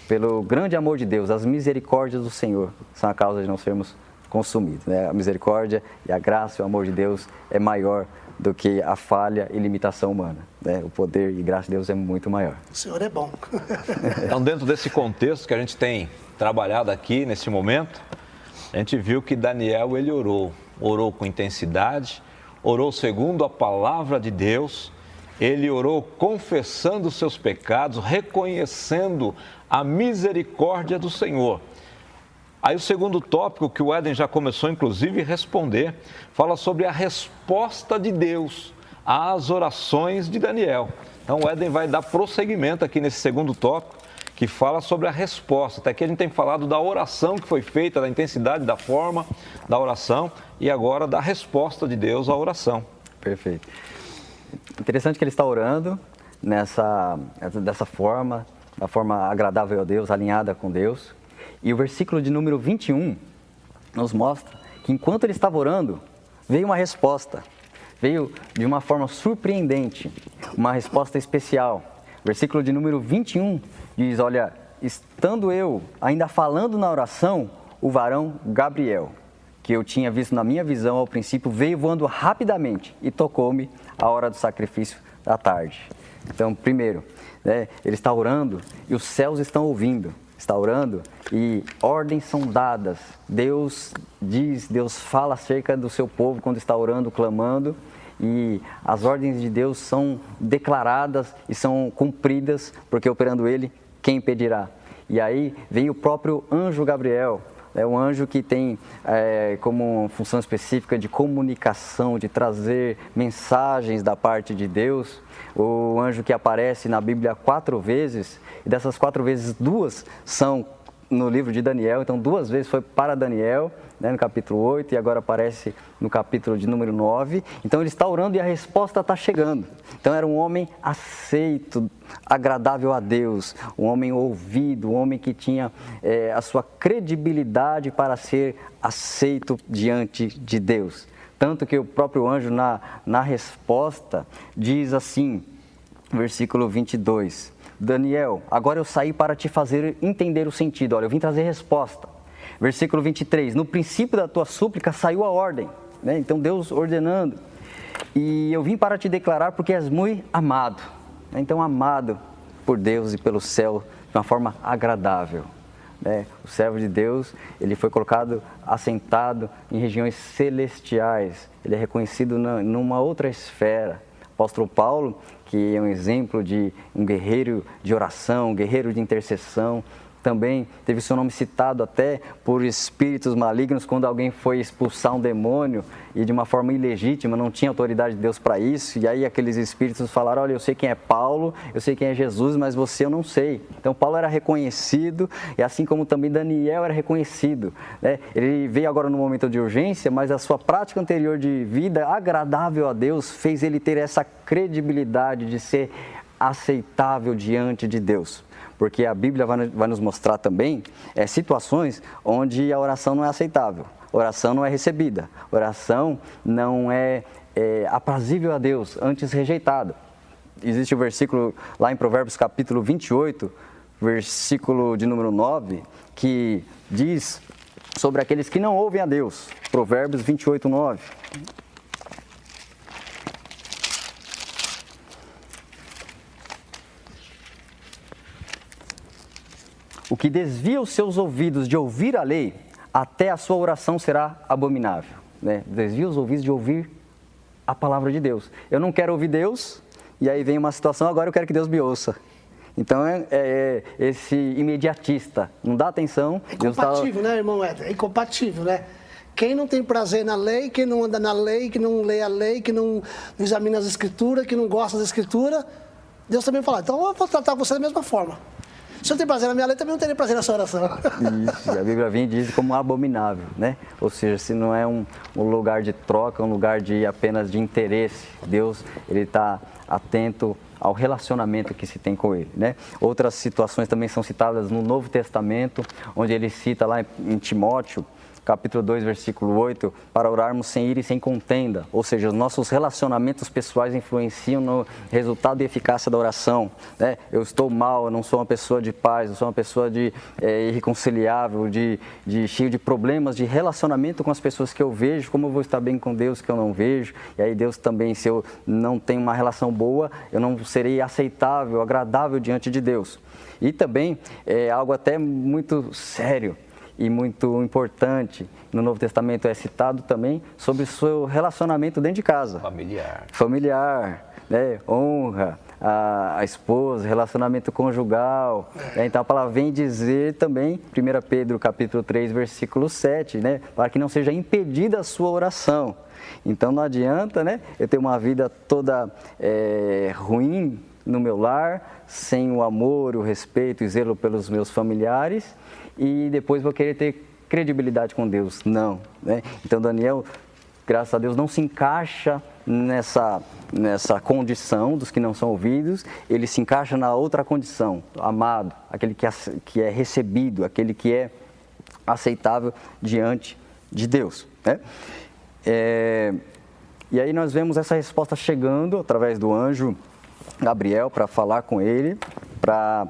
pelo grande amor de Deus. As misericórdias do Senhor são a causa de não sermos consumidos, né? A misericórdia e a graça e o amor de Deus é maior do que a falha e limitação humana, né? O poder e graça de Deus é muito maior. O Senhor é bom. Então, dentro desse contexto que a gente tem trabalhado aqui nesse momento, a gente viu que Daniel, ele orou com intensidade, orou segundo a palavra de Deus. Ele orou confessando os seus pecados, reconhecendo a misericórdia do Senhor. Aí o segundo tópico, que o Éden já começou inclusive a responder, fala sobre a resposta de Deus às orações de Daniel. Então o Éden vai dar prosseguimento aqui nesse segundo tópico, que fala sobre a resposta. Até aqui a gente tem falado da oração que foi feita, da intensidade, da forma da oração, e agora da resposta de Deus à oração. Perfeito. Interessante que ele está orando dessa forma, da forma agradável a Deus, alinhada com Deus. E o versículo de número 21 nos mostra que enquanto ele estava orando, veio uma resposta. Veio de uma forma surpreendente, uma resposta especial. Versículo de número 21 diz: olha, estando eu ainda falando na oração, o varão Gabriel, que eu tinha visto na minha visão ao princípio, veio voando rapidamente e tocou-me à hora do sacrifício da tarde. Então, primeiro, né, ele está orando e os céus estão ouvindo. Está orando e ordens são dadas. Deus diz, Deus fala acerca do seu povo quando está orando, clamando. E as ordens de Deus são declaradas e são cumpridas, porque operando ele, quem impedirá? E aí vem o próprio anjo Gabriel. É um anjo que tem como função específica de comunicação, de trazer mensagens da parte de Deus. O anjo que aparece na Bíblia 4 vezes, e dessas 4 vezes, 2 são no livro de Daniel. Então 2 vezes foi para Daniel né, no capítulo 8 e agora aparece no capítulo de número 9. Então ele está orando e a resposta está chegando. Então era um homem aceito, agradável a Deus, um homem ouvido, um homem que tinha a sua credibilidade para ser aceito diante de Deus. Tanto que o próprio anjo na resposta diz assim, versículo 22, Daniel, agora eu saí para te fazer entender o sentido. Olha, eu vim trazer resposta. Versículo 23, no princípio da tua súplica saiu a ordem. Né? Então Deus ordenando. E eu vim para te declarar porque és muito amado. Então amado por Deus e pelo céu de uma forma agradável. Né? O servo de Deus, ele foi colocado, assentado em regiões celestiais. Ele é reconhecido numa outra esfera. O apóstolo Paulo, que é um exemplo de um guerreiro de oração, um guerreiro de intercessão, também teve seu nome citado até por espíritos malignos quando alguém foi expulsar um demônio e de uma forma ilegítima, não tinha autoridade de Deus para isso, e aí aqueles espíritos falaram, olha, eu sei quem é Paulo, eu sei quem é Jesus, mas você eu não sei. Então Paulo era reconhecido, e assim como também Daniel era reconhecido. Né? Ele veio agora no momento de urgência, mas a sua prática anterior de vida agradável a Deus fez ele ter essa credibilidade de ser aceitável diante de Deus. Porque a Bíblia vai nos mostrar também situações onde a oração não é aceitável, oração não é recebida, oração não é aprazível a Deus, antes rejeitada. Existe um versículo lá em Provérbios capítulo 28, versículo de número 9, que diz sobre aqueles que não ouvem a Deus. Provérbios 28, 9. O que desvia os seus ouvidos de ouvir a lei, até a sua oração será abominável. Né? Desvia os ouvidos de ouvir a palavra de Deus. Eu não quero ouvir Deus, e aí vem uma situação, agora eu quero que Deus me ouça. Então é esse imediatista, não dá atenção. É incompatível, né, irmão Éder? É incompatível, né? Quem não tem prazer na lei, quem não anda na lei, que não lê a lei, que não examina as escrituras, que não gosta da escritura, Deus também fala, então eu vou tratar você da mesma forma. Se eu tenho prazer na minha lei, também não terei prazer na sua oração. Isso, a Bíblia vem e diz como abominável, né? Ou seja, se não é um lugar de troca, um lugar de apenas de interesse, Deus, ele está atento ao relacionamento que se tem com Ele, né? Outras situações também são citadas no Novo Testamento, onde ele cita lá em Timóteo, capítulo 2, versículo 8, para orarmos sem ira e sem contenda. Ou seja, os nossos relacionamentos pessoais influenciam no resultado e eficácia da oração. Né? Eu estou mal, eu não sou uma pessoa de paz, eu sou uma pessoa irreconciliável, cheio de problemas de relacionamento com as pessoas que eu vejo, como eu vou estar bem com Deus que eu não vejo. E aí Deus também, se eu não tenho uma relação boa, eu não serei aceitável, agradável diante de Deus. E também é algo até muito sério e muito importante, no Novo Testamento é citado também sobre o seu relacionamento dentro de casa. Familiar, né? Honra, a esposa, relacionamento conjugal. Né? Então a palavra vem dizer também, 1 Pedro capítulo 3, versículo 7, né? Para que não seja impedida a sua oração. Então não adianta, né? Eu ter uma vida toda ruim no meu lar, sem o amor, o respeito e zelo pelos meus familiares, e depois vou querer ter credibilidade com Deus. Não, né? Então Daniel, graças a Deus, não se encaixa nessa condição dos que não são ouvidos, ele se encaixa na outra condição, amado, aquele que é recebido, aquele que é aceitável diante de Deus. Né? E aí nós vemos essa resposta chegando através do anjo Gabriel para falar com ele, para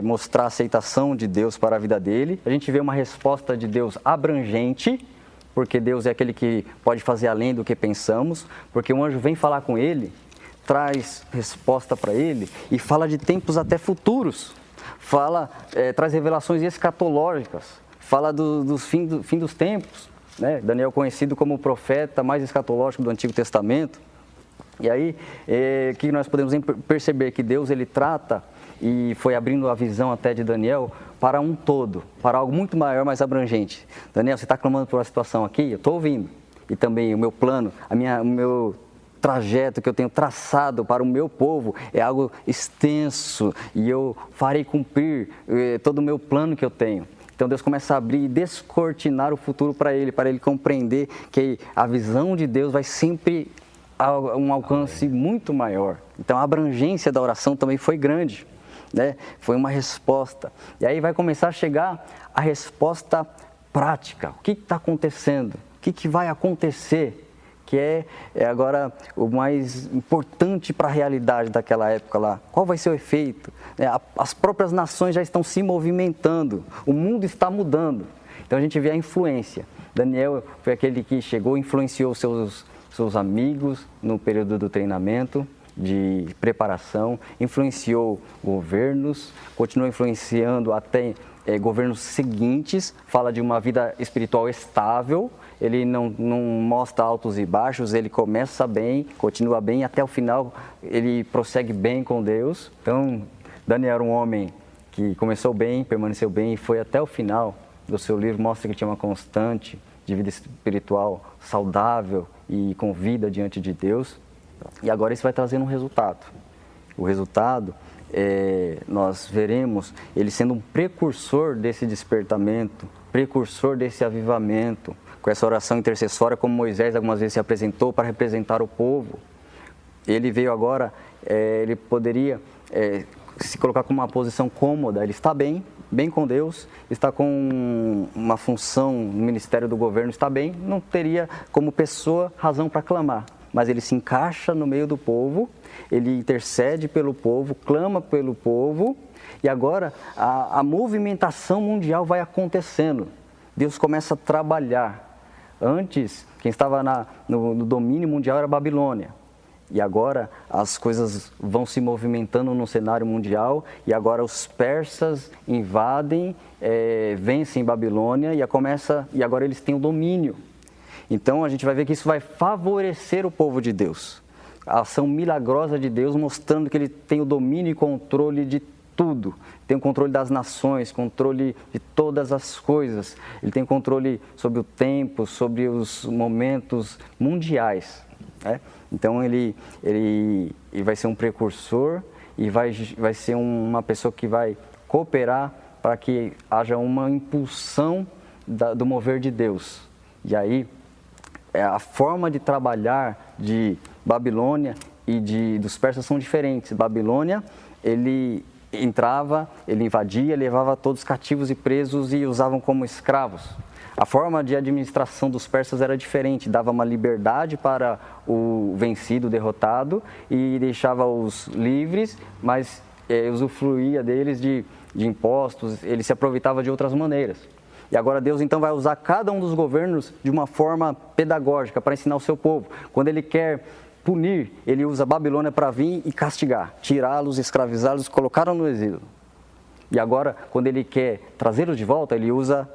mostrar a aceitação de Deus para a vida dele. A gente vê uma resposta de Deus abrangente, porque Deus é aquele que pode fazer além do que pensamos, porque o anjo vem falar com ele, traz resposta para ele e fala de tempos até futuros, traz revelações escatológicas, fala do fim dos tempos. Né? Daniel conhecido como o profeta mais escatológico do Antigo Testamento. E aí, que nós podemos perceber que Deus ele trata e foi abrindo a visão até de Daniel para um todo, para algo muito maior, mais abrangente. Daniel, você está clamando por uma situação aqui? Eu estou ouvindo. E também o meu plano, o meu trajeto que eu tenho traçado para o meu povo é algo extenso e eu farei cumprir todo o meu plano que eu tenho. Então Deus começa a abrir e descortinar o futuro para ele compreender que a visão de Deus vai sempre a um alcance muito maior. Então a abrangência da oração também foi grande, né? Foi uma resposta. E aí vai começar a chegar a resposta prática. O que está acontecendo? O que vai acontecer? Que é agora o mais importante para a realidade daquela época lá. Qual vai ser o efeito? As próprias nações já estão se movimentando, o mundo está mudando. Então a gente vê a influência. Daniel foi aquele que chegou e influenciou seus amigos no período do treinamento, de preparação, influenciou governos, continuou influenciando até governos seguintes, fala de uma vida espiritual estável. Ele não mostra altos e baixos, ele começa bem, continua bem, até o final ele prossegue bem com Deus. Então, Daniel era um homem que começou bem, permaneceu bem e foi até o final do seu livro, mostra que tinha uma constante de vida espiritual saudável e com vida diante de Deus. E agora isso vai trazendo um resultado. O resultado, nós veremos ele sendo um precursor desse despertamento, precursor desse avivamento, com essa oração intercessória, como Moisés algumas vezes se apresentou para representar o povo. Ele veio agora, ele poderia se colocar com uma posição cômoda, ele está bem com Deus, está com uma função no ministério do governo, está bem, não teria como pessoa razão para clamar, mas ele se encaixa no meio do povo, ele intercede pelo povo, clama pelo povo, e agora a movimentação mundial vai acontecendo. Deus começa a trabalhar. Antes, quem estava no domínio mundial era a Babilônia. E agora as coisas vão se movimentando no cenário mundial e agora os persas invadem, vencem Babilônia e agora eles têm o domínio. Então a gente vai ver que isso vai favorecer o povo de Deus. A ação milagrosa de Deus mostrando que ele tem o domínio e controle de tudo. Tem o controle das nações, controle de todas as coisas. Ele tem controle sobre o tempo, sobre os momentos mundiais, né? Então ele vai ser um precursor e vai ser uma pessoa que vai cooperar para que haja uma impulsão do mover de Deus. E aí a forma de trabalhar de Babilônia e dos persas são diferentes. Babilônia, ele entrava, ele invadia, levava todos cativos e presos e usavam como escravos. A forma de administração dos persas era diferente, dava uma liberdade para o vencido, derrotado, e deixava-os livres, mas usufruía deles de impostos, ele se aproveitava de outras maneiras. E agora Deus então vai usar cada um dos governos de uma forma pedagógica para ensinar o seu povo. Quando ele quer punir, ele usa a Babilônia para vir e castigar, tirá-los, escravizá-los, colocaram no exílio. E agora, quando ele quer trazê-los de volta, ele usa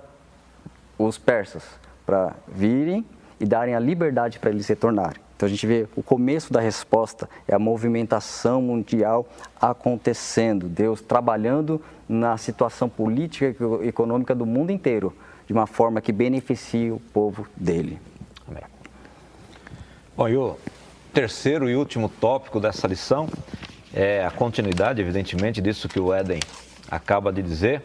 os persas para virem e darem a liberdade para eles retornarem. Então a gente vê o começo da resposta, é a movimentação mundial acontecendo, Deus trabalhando na situação política e econômica do mundo inteiro, de uma forma que beneficie o povo dele. Amém. Bom, e o terceiro e último tópico dessa lição é a continuidade, evidentemente, disso que o Éden acaba de dizer,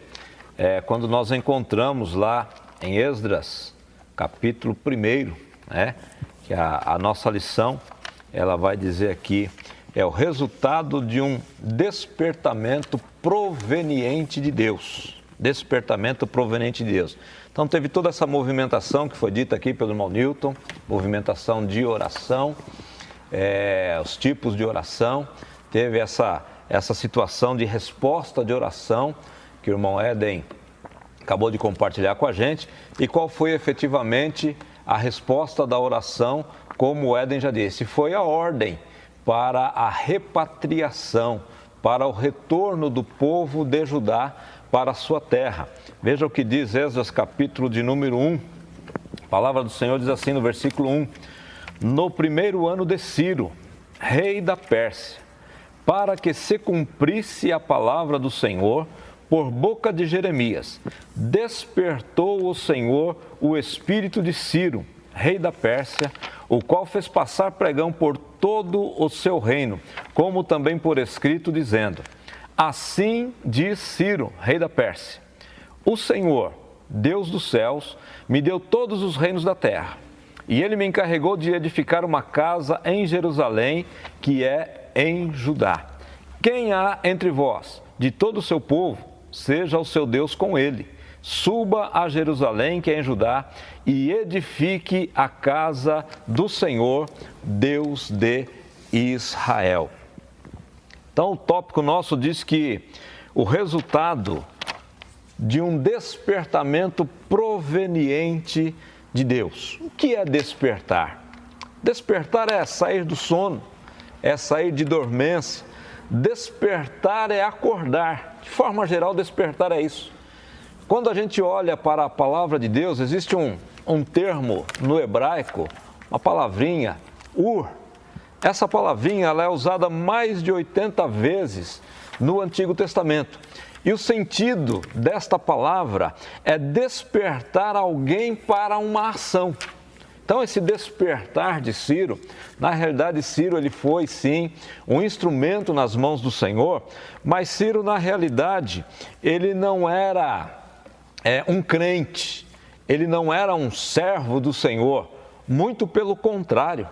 quando nós encontramos lá em Esdras, capítulo 1, né, que a nossa lição, ela vai dizer aqui, é o resultado de um despertamento proveniente de Deus. Despertamento proveniente de Deus. Então teve toda essa movimentação que foi dita aqui pelo irmão Newton, movimentação de oração, os tipos de oração, teve essa situação de resposta de oração que o irmão Éden acabou de compartilhar com a gente, e qual foi efetivamente a resposta da oração, como o Éden já disse, foi a ordem para a repatriação, para o retorno do povo de Judá para a sua terra. Veja o que diz Esdras, capítulo de número 1, a palavra do Senhor diz assim no versículo 1, no primeiro ano de Ciro, rei da Pérsia, para que se cumprisse a palavra do Senhor, por boca de Jeremias, despertou o Senhor o espírito de Ciro, rei da Pérsia, o qual fez passar pregão por todo o seu reino, como também por escrito, dizendo, assim diz Ciro, rei da Pérsia, o Senhor, Deus dos céus, me deu todos os reinos da terra. E ele me encarregou de edificar uma casa em Jerusalém, que é em Judá. Quem há entre vós, de todo o seu povo, seja o seu Deus com ele. Suba a Jerusalém, que é em Judá, e edifique a casa do Senhor, Deus de Israel. Então, o tópico nosso diz que o resultado de um despertamento proveniente de Deus. O que é despertar? Despertar é sair do sono, é sair de dormência. Despertar é acordar. De forma geral, despertar é isso. Quando a gente olha para a palavra de Deus, existe um termo no hebraico, uma palavrinha, ur. Essa palavrinha ela é usada mais de 80 vezes no Antigo Testamento. E o sentido desta palavra é despertar alguém para uma ação. Então, esse despertar de Ciro, na realidade, Ciro ele foi, sim, um instrumento nas mãos do Senhor, mas Ciro, na realidade, ele não era um crente, ele não era um servo do Senhor, muito pelo contrário.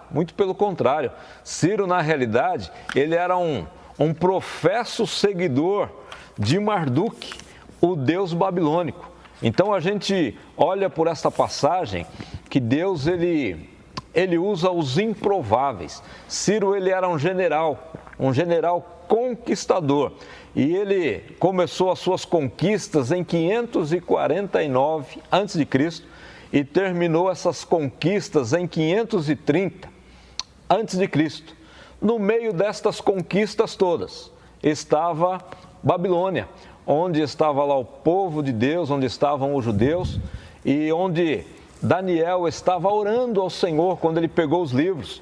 Ciro, na realidade, ele era um professo seguidor de Marduk, o deus babilônico. Então a gente olha por esta passagem que Deus ele usa os improváveis. Ciro ele era um general conquistador, e ele começou as suas conquistas em 549 a.C. e terminou essas conquistas em 530 a.C. No meio destas conquistas todas estava Babilônia, onde estava lá o povo de Deus, onde estavam os judeus e onde Daniel estava orando ao Senhor quando ele pegou os livros.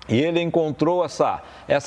E ele encontrou essa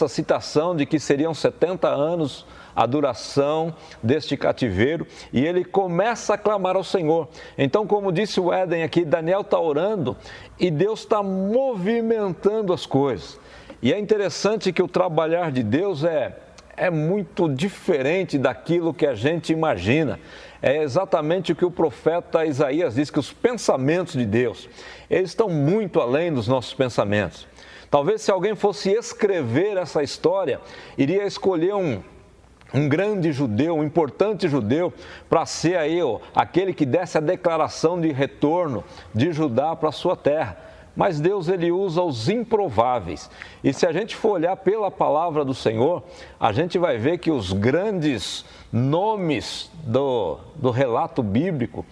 citação de que seriam 70 anos a duração deste cativeiro, e ele começa a clamar ao Senhor. Então, como disse o Éden aqui, Daniel está orando e Deus está movimentando as coisas. E é interessante que o trabalhar de Deus é muito diferente daquilo que a gente imagina. É exatamente o que o profeta Isaías diz, que os pensamentos de Deus, eles estão muito além dos nossos pensamentos. Talvez se alguém fosse escrever essa história, iria escolher um grande judeu, um importante judeu, para ser aí aquele que desse a declaração de retorno de Judá para a sua terra. Mas Deus ele usa os improváveis. E se a gente for olhar pela palavra do Senhor, a gente vai ver que os grandes nomes do relato bíblico,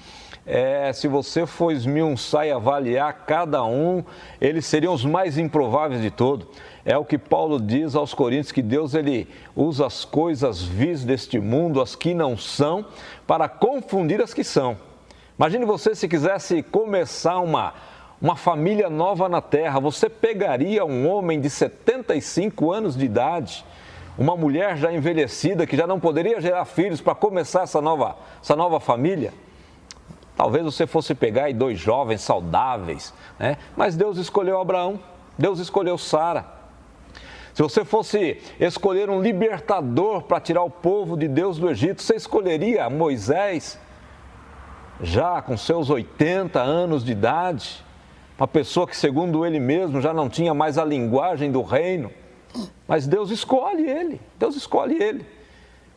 se você for esmiuçar e avaliar cada um, eles seriam os mais improváveis de todos. É o que Paulo diz aos Coríntios, que Deus ele usa as coisas vis deste mundo, as que não são, para confundir as que são. Imagine você se quisesse começar uma família nova na terra, você pegaria um homem de 75 anos de idade, uma mulher já envelhecida, que já não poderia gerar filhos, para começar essa nova família? Talvez você fosse pegar aí 2 jovens saudáveis, né? Mas Deus escolheu Abraão, Deus escolheu Sara. Se você fosse escolher um libertador para tirar o povo de Deus do Egito, você escolheria Moisés, já com seus 80 anos de idade, uma pessoa que, segundo ele mesmo, já não tinha mais a linguagem do reino. Mas Deus escolhe ele,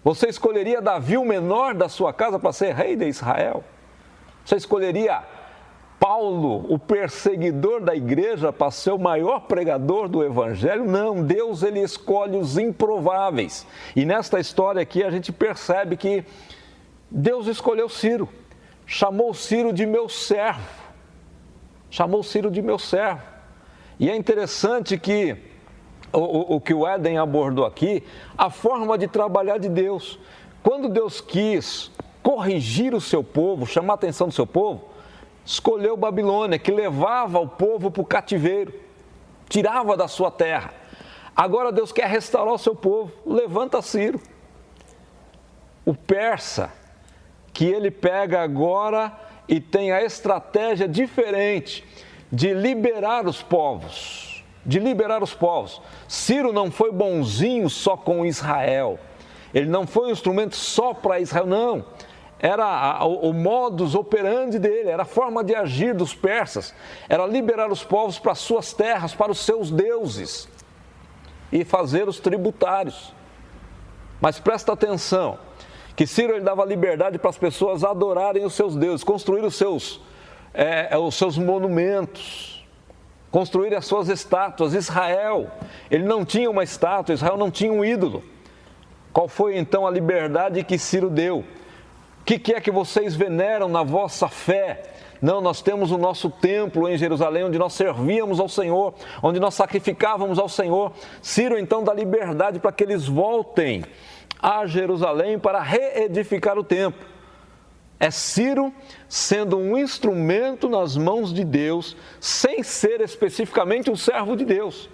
Você escolheria Davi, o menor da sua casa, para ser rei de Israel? Você escolheria Paulo, o perseguidor da igreja, para ser o maior pregador do evangelho? Não, Deus ele escolhe os improváveis. E nesta história aqui a gente percebe que Deus escolheu Ciro, chamou Ciro de meu servo. E é interessante que o que o Éden abordou aqui, a forma de trabalhar de Deus. Quando Deus quis corrigir o seu povo, chamar a atenção do seu povo, escolheu Babilônia, que levava o povo para o cativeiro, tirava da sua terra. Agora Deus quer restaurar o seu povo, levanta Ciro, o persa, que ele pega agora e tem a estratégia diferente de liberar os povos. Ciro não foi bonzinho só com Israel, ele não foi um instrumento só para Israel, não. era o modus operandi dele, era a forma de agir dos persas, era liberar os povos para as suas terras, para os seus deuses e fazer-os tributários. Mas presta atenção, que Ciro ele dava liberdade para as pessoas adorarem os seus deuses, construir os seus monumentos, construir as suas estátuas. Israel, ele não tinha uma estátua, Israel não tinha um ídolo. Qual foi então a liberdade que Ciro deu? O que é que vocês veneram na vossa fé? Não, nós temos o nosso templo em Jerusalém, onde nós servíamos ao Senhor, onde nós sacrificávamos ao Senhor. Ciro então dá liberdade para que eles voltem a Jerusalém para reedificar o templo. É Ciro sendo um instrumento nas mãos de Deus, sem ser especificamente um servo de Deus.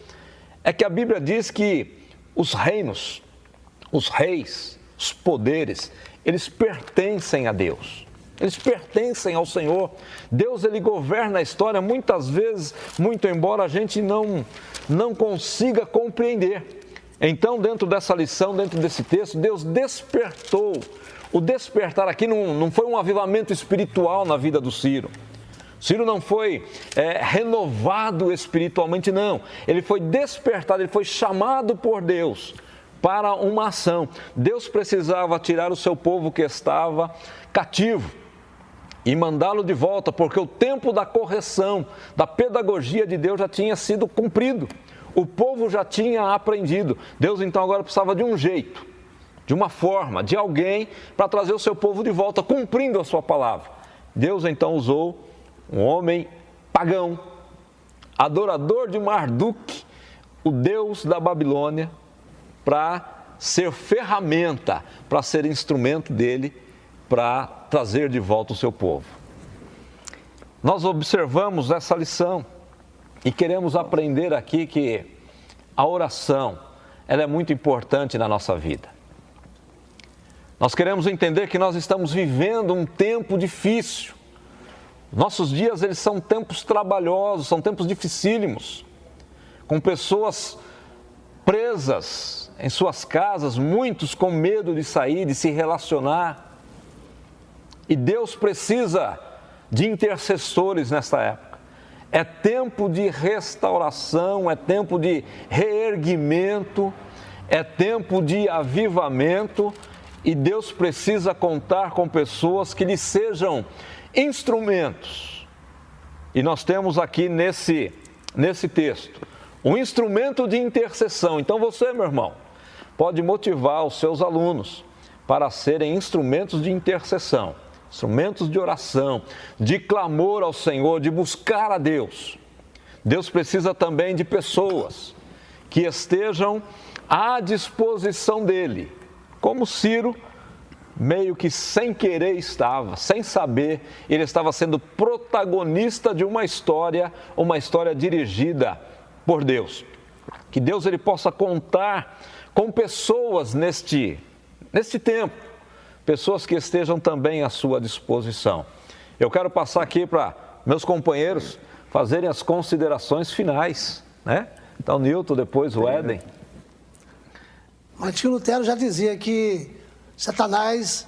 É que a Bíblia diz que os reinos, os reis, os poderes, eles pertencem a Deus. Eles pertencem ao Senhor. Deus, ele governa a história muitas vezes, muito embora a gente não consiga compreender. Então, dentro dessa lição, dentro desse texto, Deus despertou. O despertar aqui não foi um avivamento espiritual na vida do Ciro. Ciro não foi renovado espiritualmente, não. Ele foi despertado, ele foi chamado por Deus para uma ação. Deus precisava tirar o seu povo que estava cativo e mandá-lo de volta, porque o tempo da correção, da pedagogia de Deus já tinha sido cumprido. O povo já tinha aprendido. Deus então agora precisava de um jeito, de uma forma, de alguém para trazer o seu povo de volta, cumprindo a sua palavra. Deus então usou um homem pagão, adorador de Marduk, o deus da Babilônia, para ser ferramenta, para ser instrumento dele, para trazer de volta o seu povo. Nós observamos essa lição e queremos aprender aqui que a oração, ela é muito importante na nossa vida. Nós queremos entender que nós estamos vivendo um tempo difícil. Nossos dias, eles são tempos trabalhosos, são tempos dificílimos, com pessoas presas em suas casas, muitos com medo de sair, de se relacionar. E Deus precisa de intercessores nesta época. É tempo de restauração, é tempo de reerguimento, é tempo de avivamento, e Deus precisa contar com pessoas que lhe sejam instrumentos. E nós temos aqui nesse texto um instrumento de intercessão. Então você, meu irmão, pode motivar os seus alunos para serem instrumentos de intercessão, instrumentos de oração, de clamor ao Senhor, de buscar a Deus. Deus precisa também de pessoas que estejam à disposição dele, como Ciro, meio que sem querer estava, sem saber, ele estava sendo protagonista de uma história dirigida por Deus. Que Deus ele possa contar com pessoas neste tempo, pessoas que estejam também à sua disposição. Eu quero passar aqui para meus companheiros fazerem as considerações finais, né? Então, Nilton, depois o Éden. Martinho Lutero já dizia que Satanás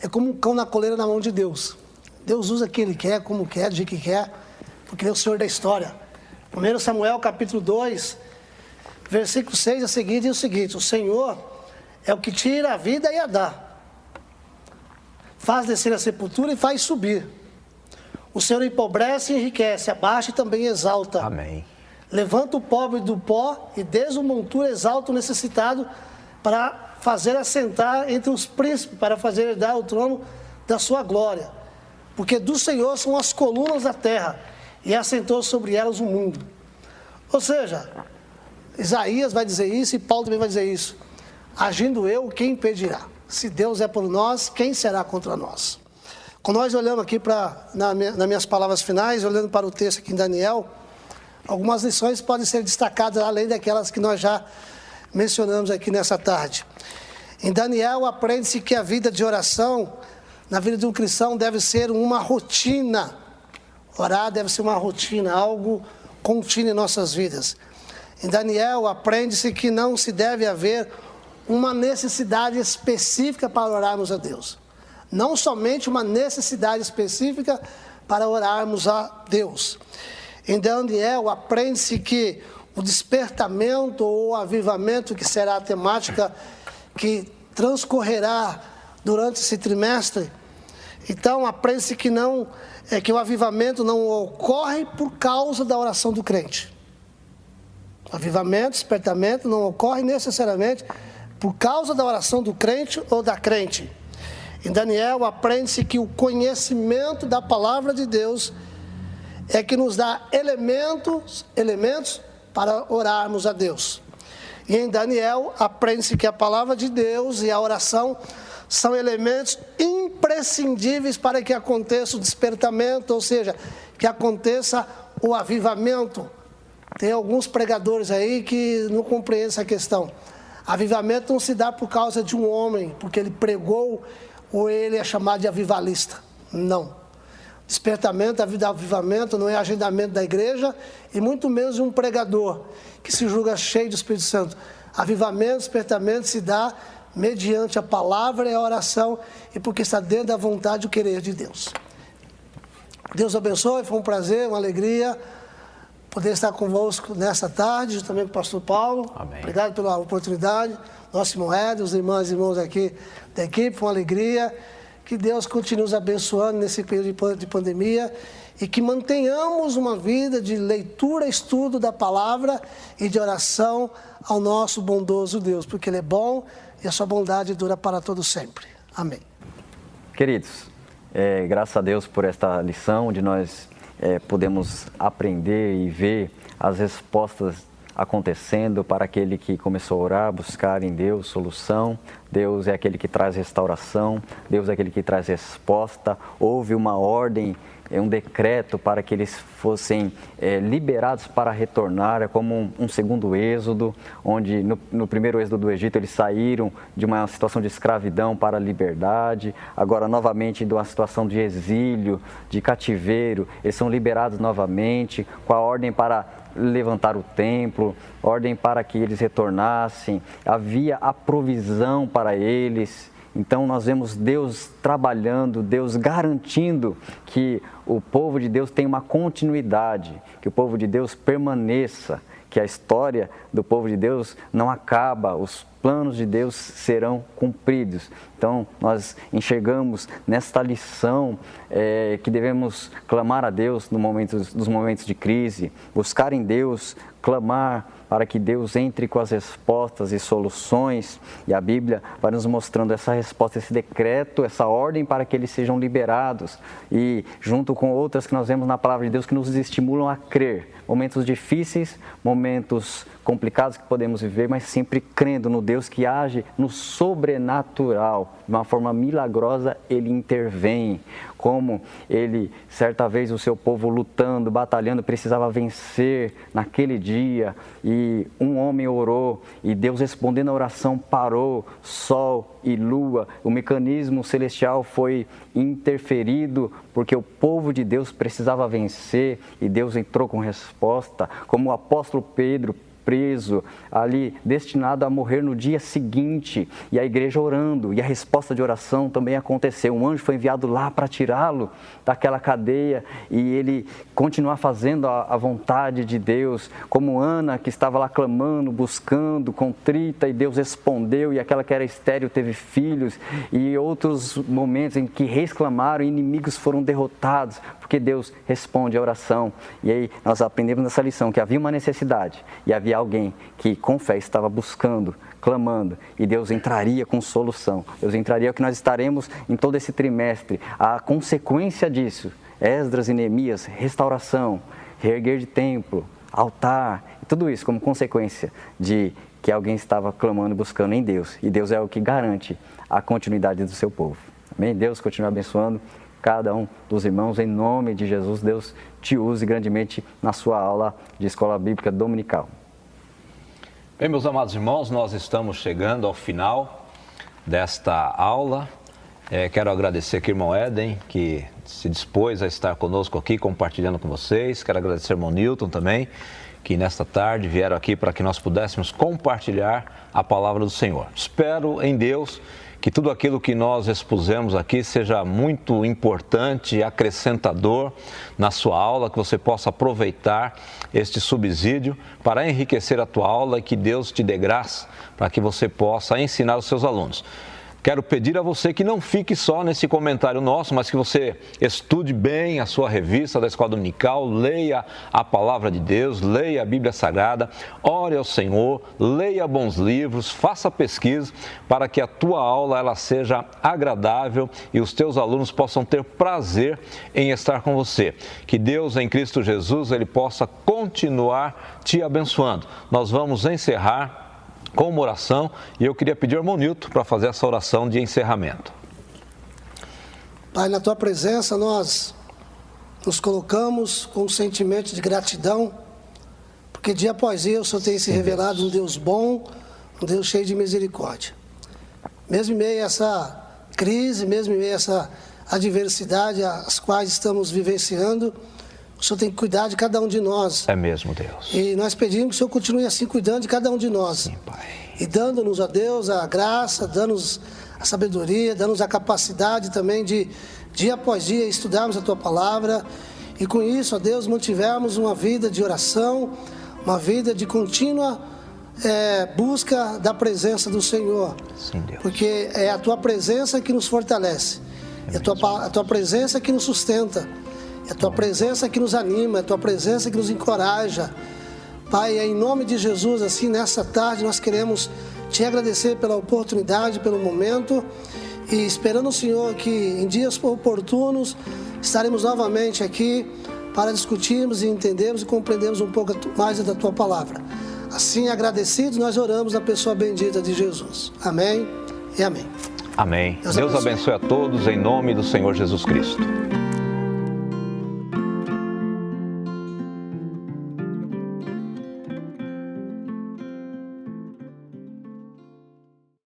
é como um cão na coleira na mão de Deus. Deus usa quem ele quer, como quer, do jeito que quer, porque ele é o Senhor da história. 1 Samuel, capítulo 2, versículo 6 a seguir, diz o seguinte: o Senhor é o que tira a vida e a dá, faz descer a sepultura e faz subir. O Senhor empobrece e enriquece, abaixa e também exalta. Amém. Levanta o pobre do pó e desde o monturo exalta o necessitado, para fazer assentar entre os príncipes, para fazer herdar o trono da sua glória. Porque do Senhor são as colunas da terra, e assentou sobre elas o mundo. Ou seja, Isaías vai dizer isso e Paulo também vai dizer isso. Agindo eu, quem impedirá? Se Deus é por nós, quem será contra nós? Quando nós olhamos aqui nas minhas palavras finais, olhando para o texto aqui em Daniel, algumas lições podem ser destacadas, além daquelas que nós já mencionamos aqui nessa tarde. Em Daniel, aprende-se que a vida de oração, na vida de um cristão, deve ser uma rotina. Orar deve ser uma rotina, algo contínuo em nossas vidas. Em Daniel, aprende-se que não se deve haver uma necessidade específica para orarmos a Deus. não somente uma necessidade específica para orarmos a Deus. Em Daniel, aprende-se que o despertamento ou o avivamento, que será a temática que transcorrerá durante esse trimestre, então aprende-se que que o avivamento não ocorre por causa da oração do crente. O avivamento, despertamento não ocorre necessariamente por causa da oração do crente ou da crente. Em Daniel, aprende-se que o conhecimento da palavra de Deus é que nos dá elementos para orarmos a Deus. E em Daniel, aprende-se que a palavra de Deus e a oração são elementos imprescindíveis para que aconteça o despertamento, ou seja, que aconteça o avivamento. Tem alguns pregadores aí que não compreendem essa questão. Avivamento não se dá por causa de um homem, porque ele pregou ou ele é chamado de avivalista. Não. Despertamento, avivamento não é agendamento da igreja e muito menos de um pregador que se julga cheio do Espírito Santo. Avivamento, despertamento se dá mediante a palavra e a oração e porque está dentro da vontade e o querer de Deus. Deus abençoe, foi um prazer, uma alegria poder estar convosco nessa tarde, justamente com o pastor Paulo. Amém. Obrigado pela oportunidade. Nosso irmão Ed, os irmãos e irmãos aqui da equipe, foi uma alegria. Que Deus continue nos abençoando nesse período de pandemia e que mantenhamos uma vida de leitura, estudo da palavra e de oração ao nosso bondoso Deus, porque Ele é bom e a sua bondade dura para todo sempre. Amém. Queridos, graças a Deus por esta lição, onde nós podemos aprender e ver as respostas acontecendo para aquele que começou a orar, buscar em Deus solução. Deus é aquele que traz restauração, Deus é aquele que traz resposta. Houve uma ordem, um decreto para que eles fossem liberados para retornar. É como um segundo êxodo, onde no primeiro êxodo do Egito eles saíram de uma situação de escravidão para a liberdade. Agora novamente de uma situação de exílio, de cativeiro, eles são liberados novamente com a ordem para levantar o templo, ordem para que eles retornassem, havia a provisão para eles. Então nós vemos Deus trabalhando, Deus garantindo que o povo de Deus tem uma continuidade, que o povo de Deus permaneça, que a história do povo de Deus não acaba, os planos de Deus serão cumpridos. Então, nós enxergamos nesta lição que devemos clamar a Deus nos momentos de crise, buscar em Deus, clamar para que Deus entre com as respostas e soluções. E a Bíblia vai nos mostrando essa resposta, esse decreto, essa ordem para que eles sejam liberados. E junto com outras que nós vemos na palavra de Deus que nos estimulam a crer. Momentos difíceis, momentos complicados que podemos viver, mas sempre crendo no Deus que age no sobrenatural. De uma forma milagrosa, Ele intervém. Como Ele, certa vez, o seu povo lutando, batalhando, precisava vencer naquele dia. E um homem orou e Deus respondendo a oração parou sol e lua. O mecanismo celestial foi interferido porque o povo de Deus precisava vencer e Deus entrou com resposta. Como o apóstolo Pedro, preso, ali destinado a morrer no dia seguinte, e a igreja orando, e a resposta de oração também aconteceu. Um anjo foi enviado lá para tirá-lo daquela cadeia, e ele continuar fazendo a vontade de Deus, como Ana, que estava lá clamando, buscando, contrita, e Deus respondeu, e aquela que era estéril teve filhos, e outros momentos em que reis clamaram e inimigos foram derrotados, porque Deus responde a oração. E aí nós aprendemos nessa lição que havia uma necessidade, e havia alguém que com fé estava buscando, clamando, e Deus entraria com solução. Deus entraria, o que nós estaremos em todo esse trimestre. A consequência disso, Esdras e Neemias, restauração, reerguer de templo, altar, e tudo isso como consequência de que alguém estava clamando e buscando em Deus. E Deus é o que garante a continuidade do seu povo. Amém? Deus continue abençoando cada um dos irmãos, em nome de Jesus. Deus te use grandemente na sua aula de Escola Bíblica Dominical. Bem, meus amados irmãos, nós estamos chegando ao final desta aula. Quero agradecer aqui ao irmão Éden, que se dispôs a estar conosco aqui, compartilhando com vocês. Quero agradecer ao irmão Newton também, que nesta tarde vieram aqui para que nós pudéssemos compartilhar a palavra do Senhor. Espero em Deus que tudo aquilo que nós expusemos aqui seja muito importante e acrescentador na sua aula, que você possa aproveitar este subsídio para enriquecer a tua aula e que Deus te dê graça para que você possa ensinar os seus alunos. Quero pedir a você que não fique só nesse comentário nosso, mas que você estude bem a sua revista da Escola Dominical, leia a Palavra de Deus, leia a Bíblia Sagrada, ore ao Senhor, leia bons livros, faça pesquisa para que a tua aula ela seja agradável e os teus alunos possam ter prazer em estar com você. Que Deus em Cristo Jesus ele possa continuar te abençoando. Nós vamos encerrar com uma oração, e eu queria pedir ao irmão Nilton para fazer essa oração de encerramento. Pai, na Tua presença nós nos colocamos com um sentimento de gratidão, porque dia após dia o Senhor tem se revelado um Deus bom, um Deus cheio de misericórdia. Mesmo em meio a essa crise, mesmo em meio a essa adversidade as quais estamos vivenciando, o Senhor tem que cuidar de cada um de nós. É mesmo, Deus. E nós pedimos que o Senhor continue assim cuidando de cada um de nós. Sim, Pai. E dando-nos, a Deus, a graça, dando-nos a sabedoria, dando-nos a capacidade também de, dia após dia, estudarmos a Tua Palavra. E com isso, ó Deus, mantivermos uma vida de oração, uma vida de contínua busca da presença do Senhor. Sim, Deus. Porque é a Tua presença que nos fortalece. É a tua presença que nos sustenta. É a Tua presença que nos anima, é a Tua presença que nos encoraja. Pai, em nome de Jesus, assim, nessa tarde, nós queremos Te agradecer pela oportunidade, pelo momento, e esperando o Senhor que em dias oportunos estaremos novamente aqui para discutirmos e entendermos e compreendermos um pouco mais da Tua Palavra. Assim, agradecidos, nós oramos na pessoa bendita de Jesus. Amém e amém. Amém. Deus abençoe a todos em nome do Senhor Jesus Cristo.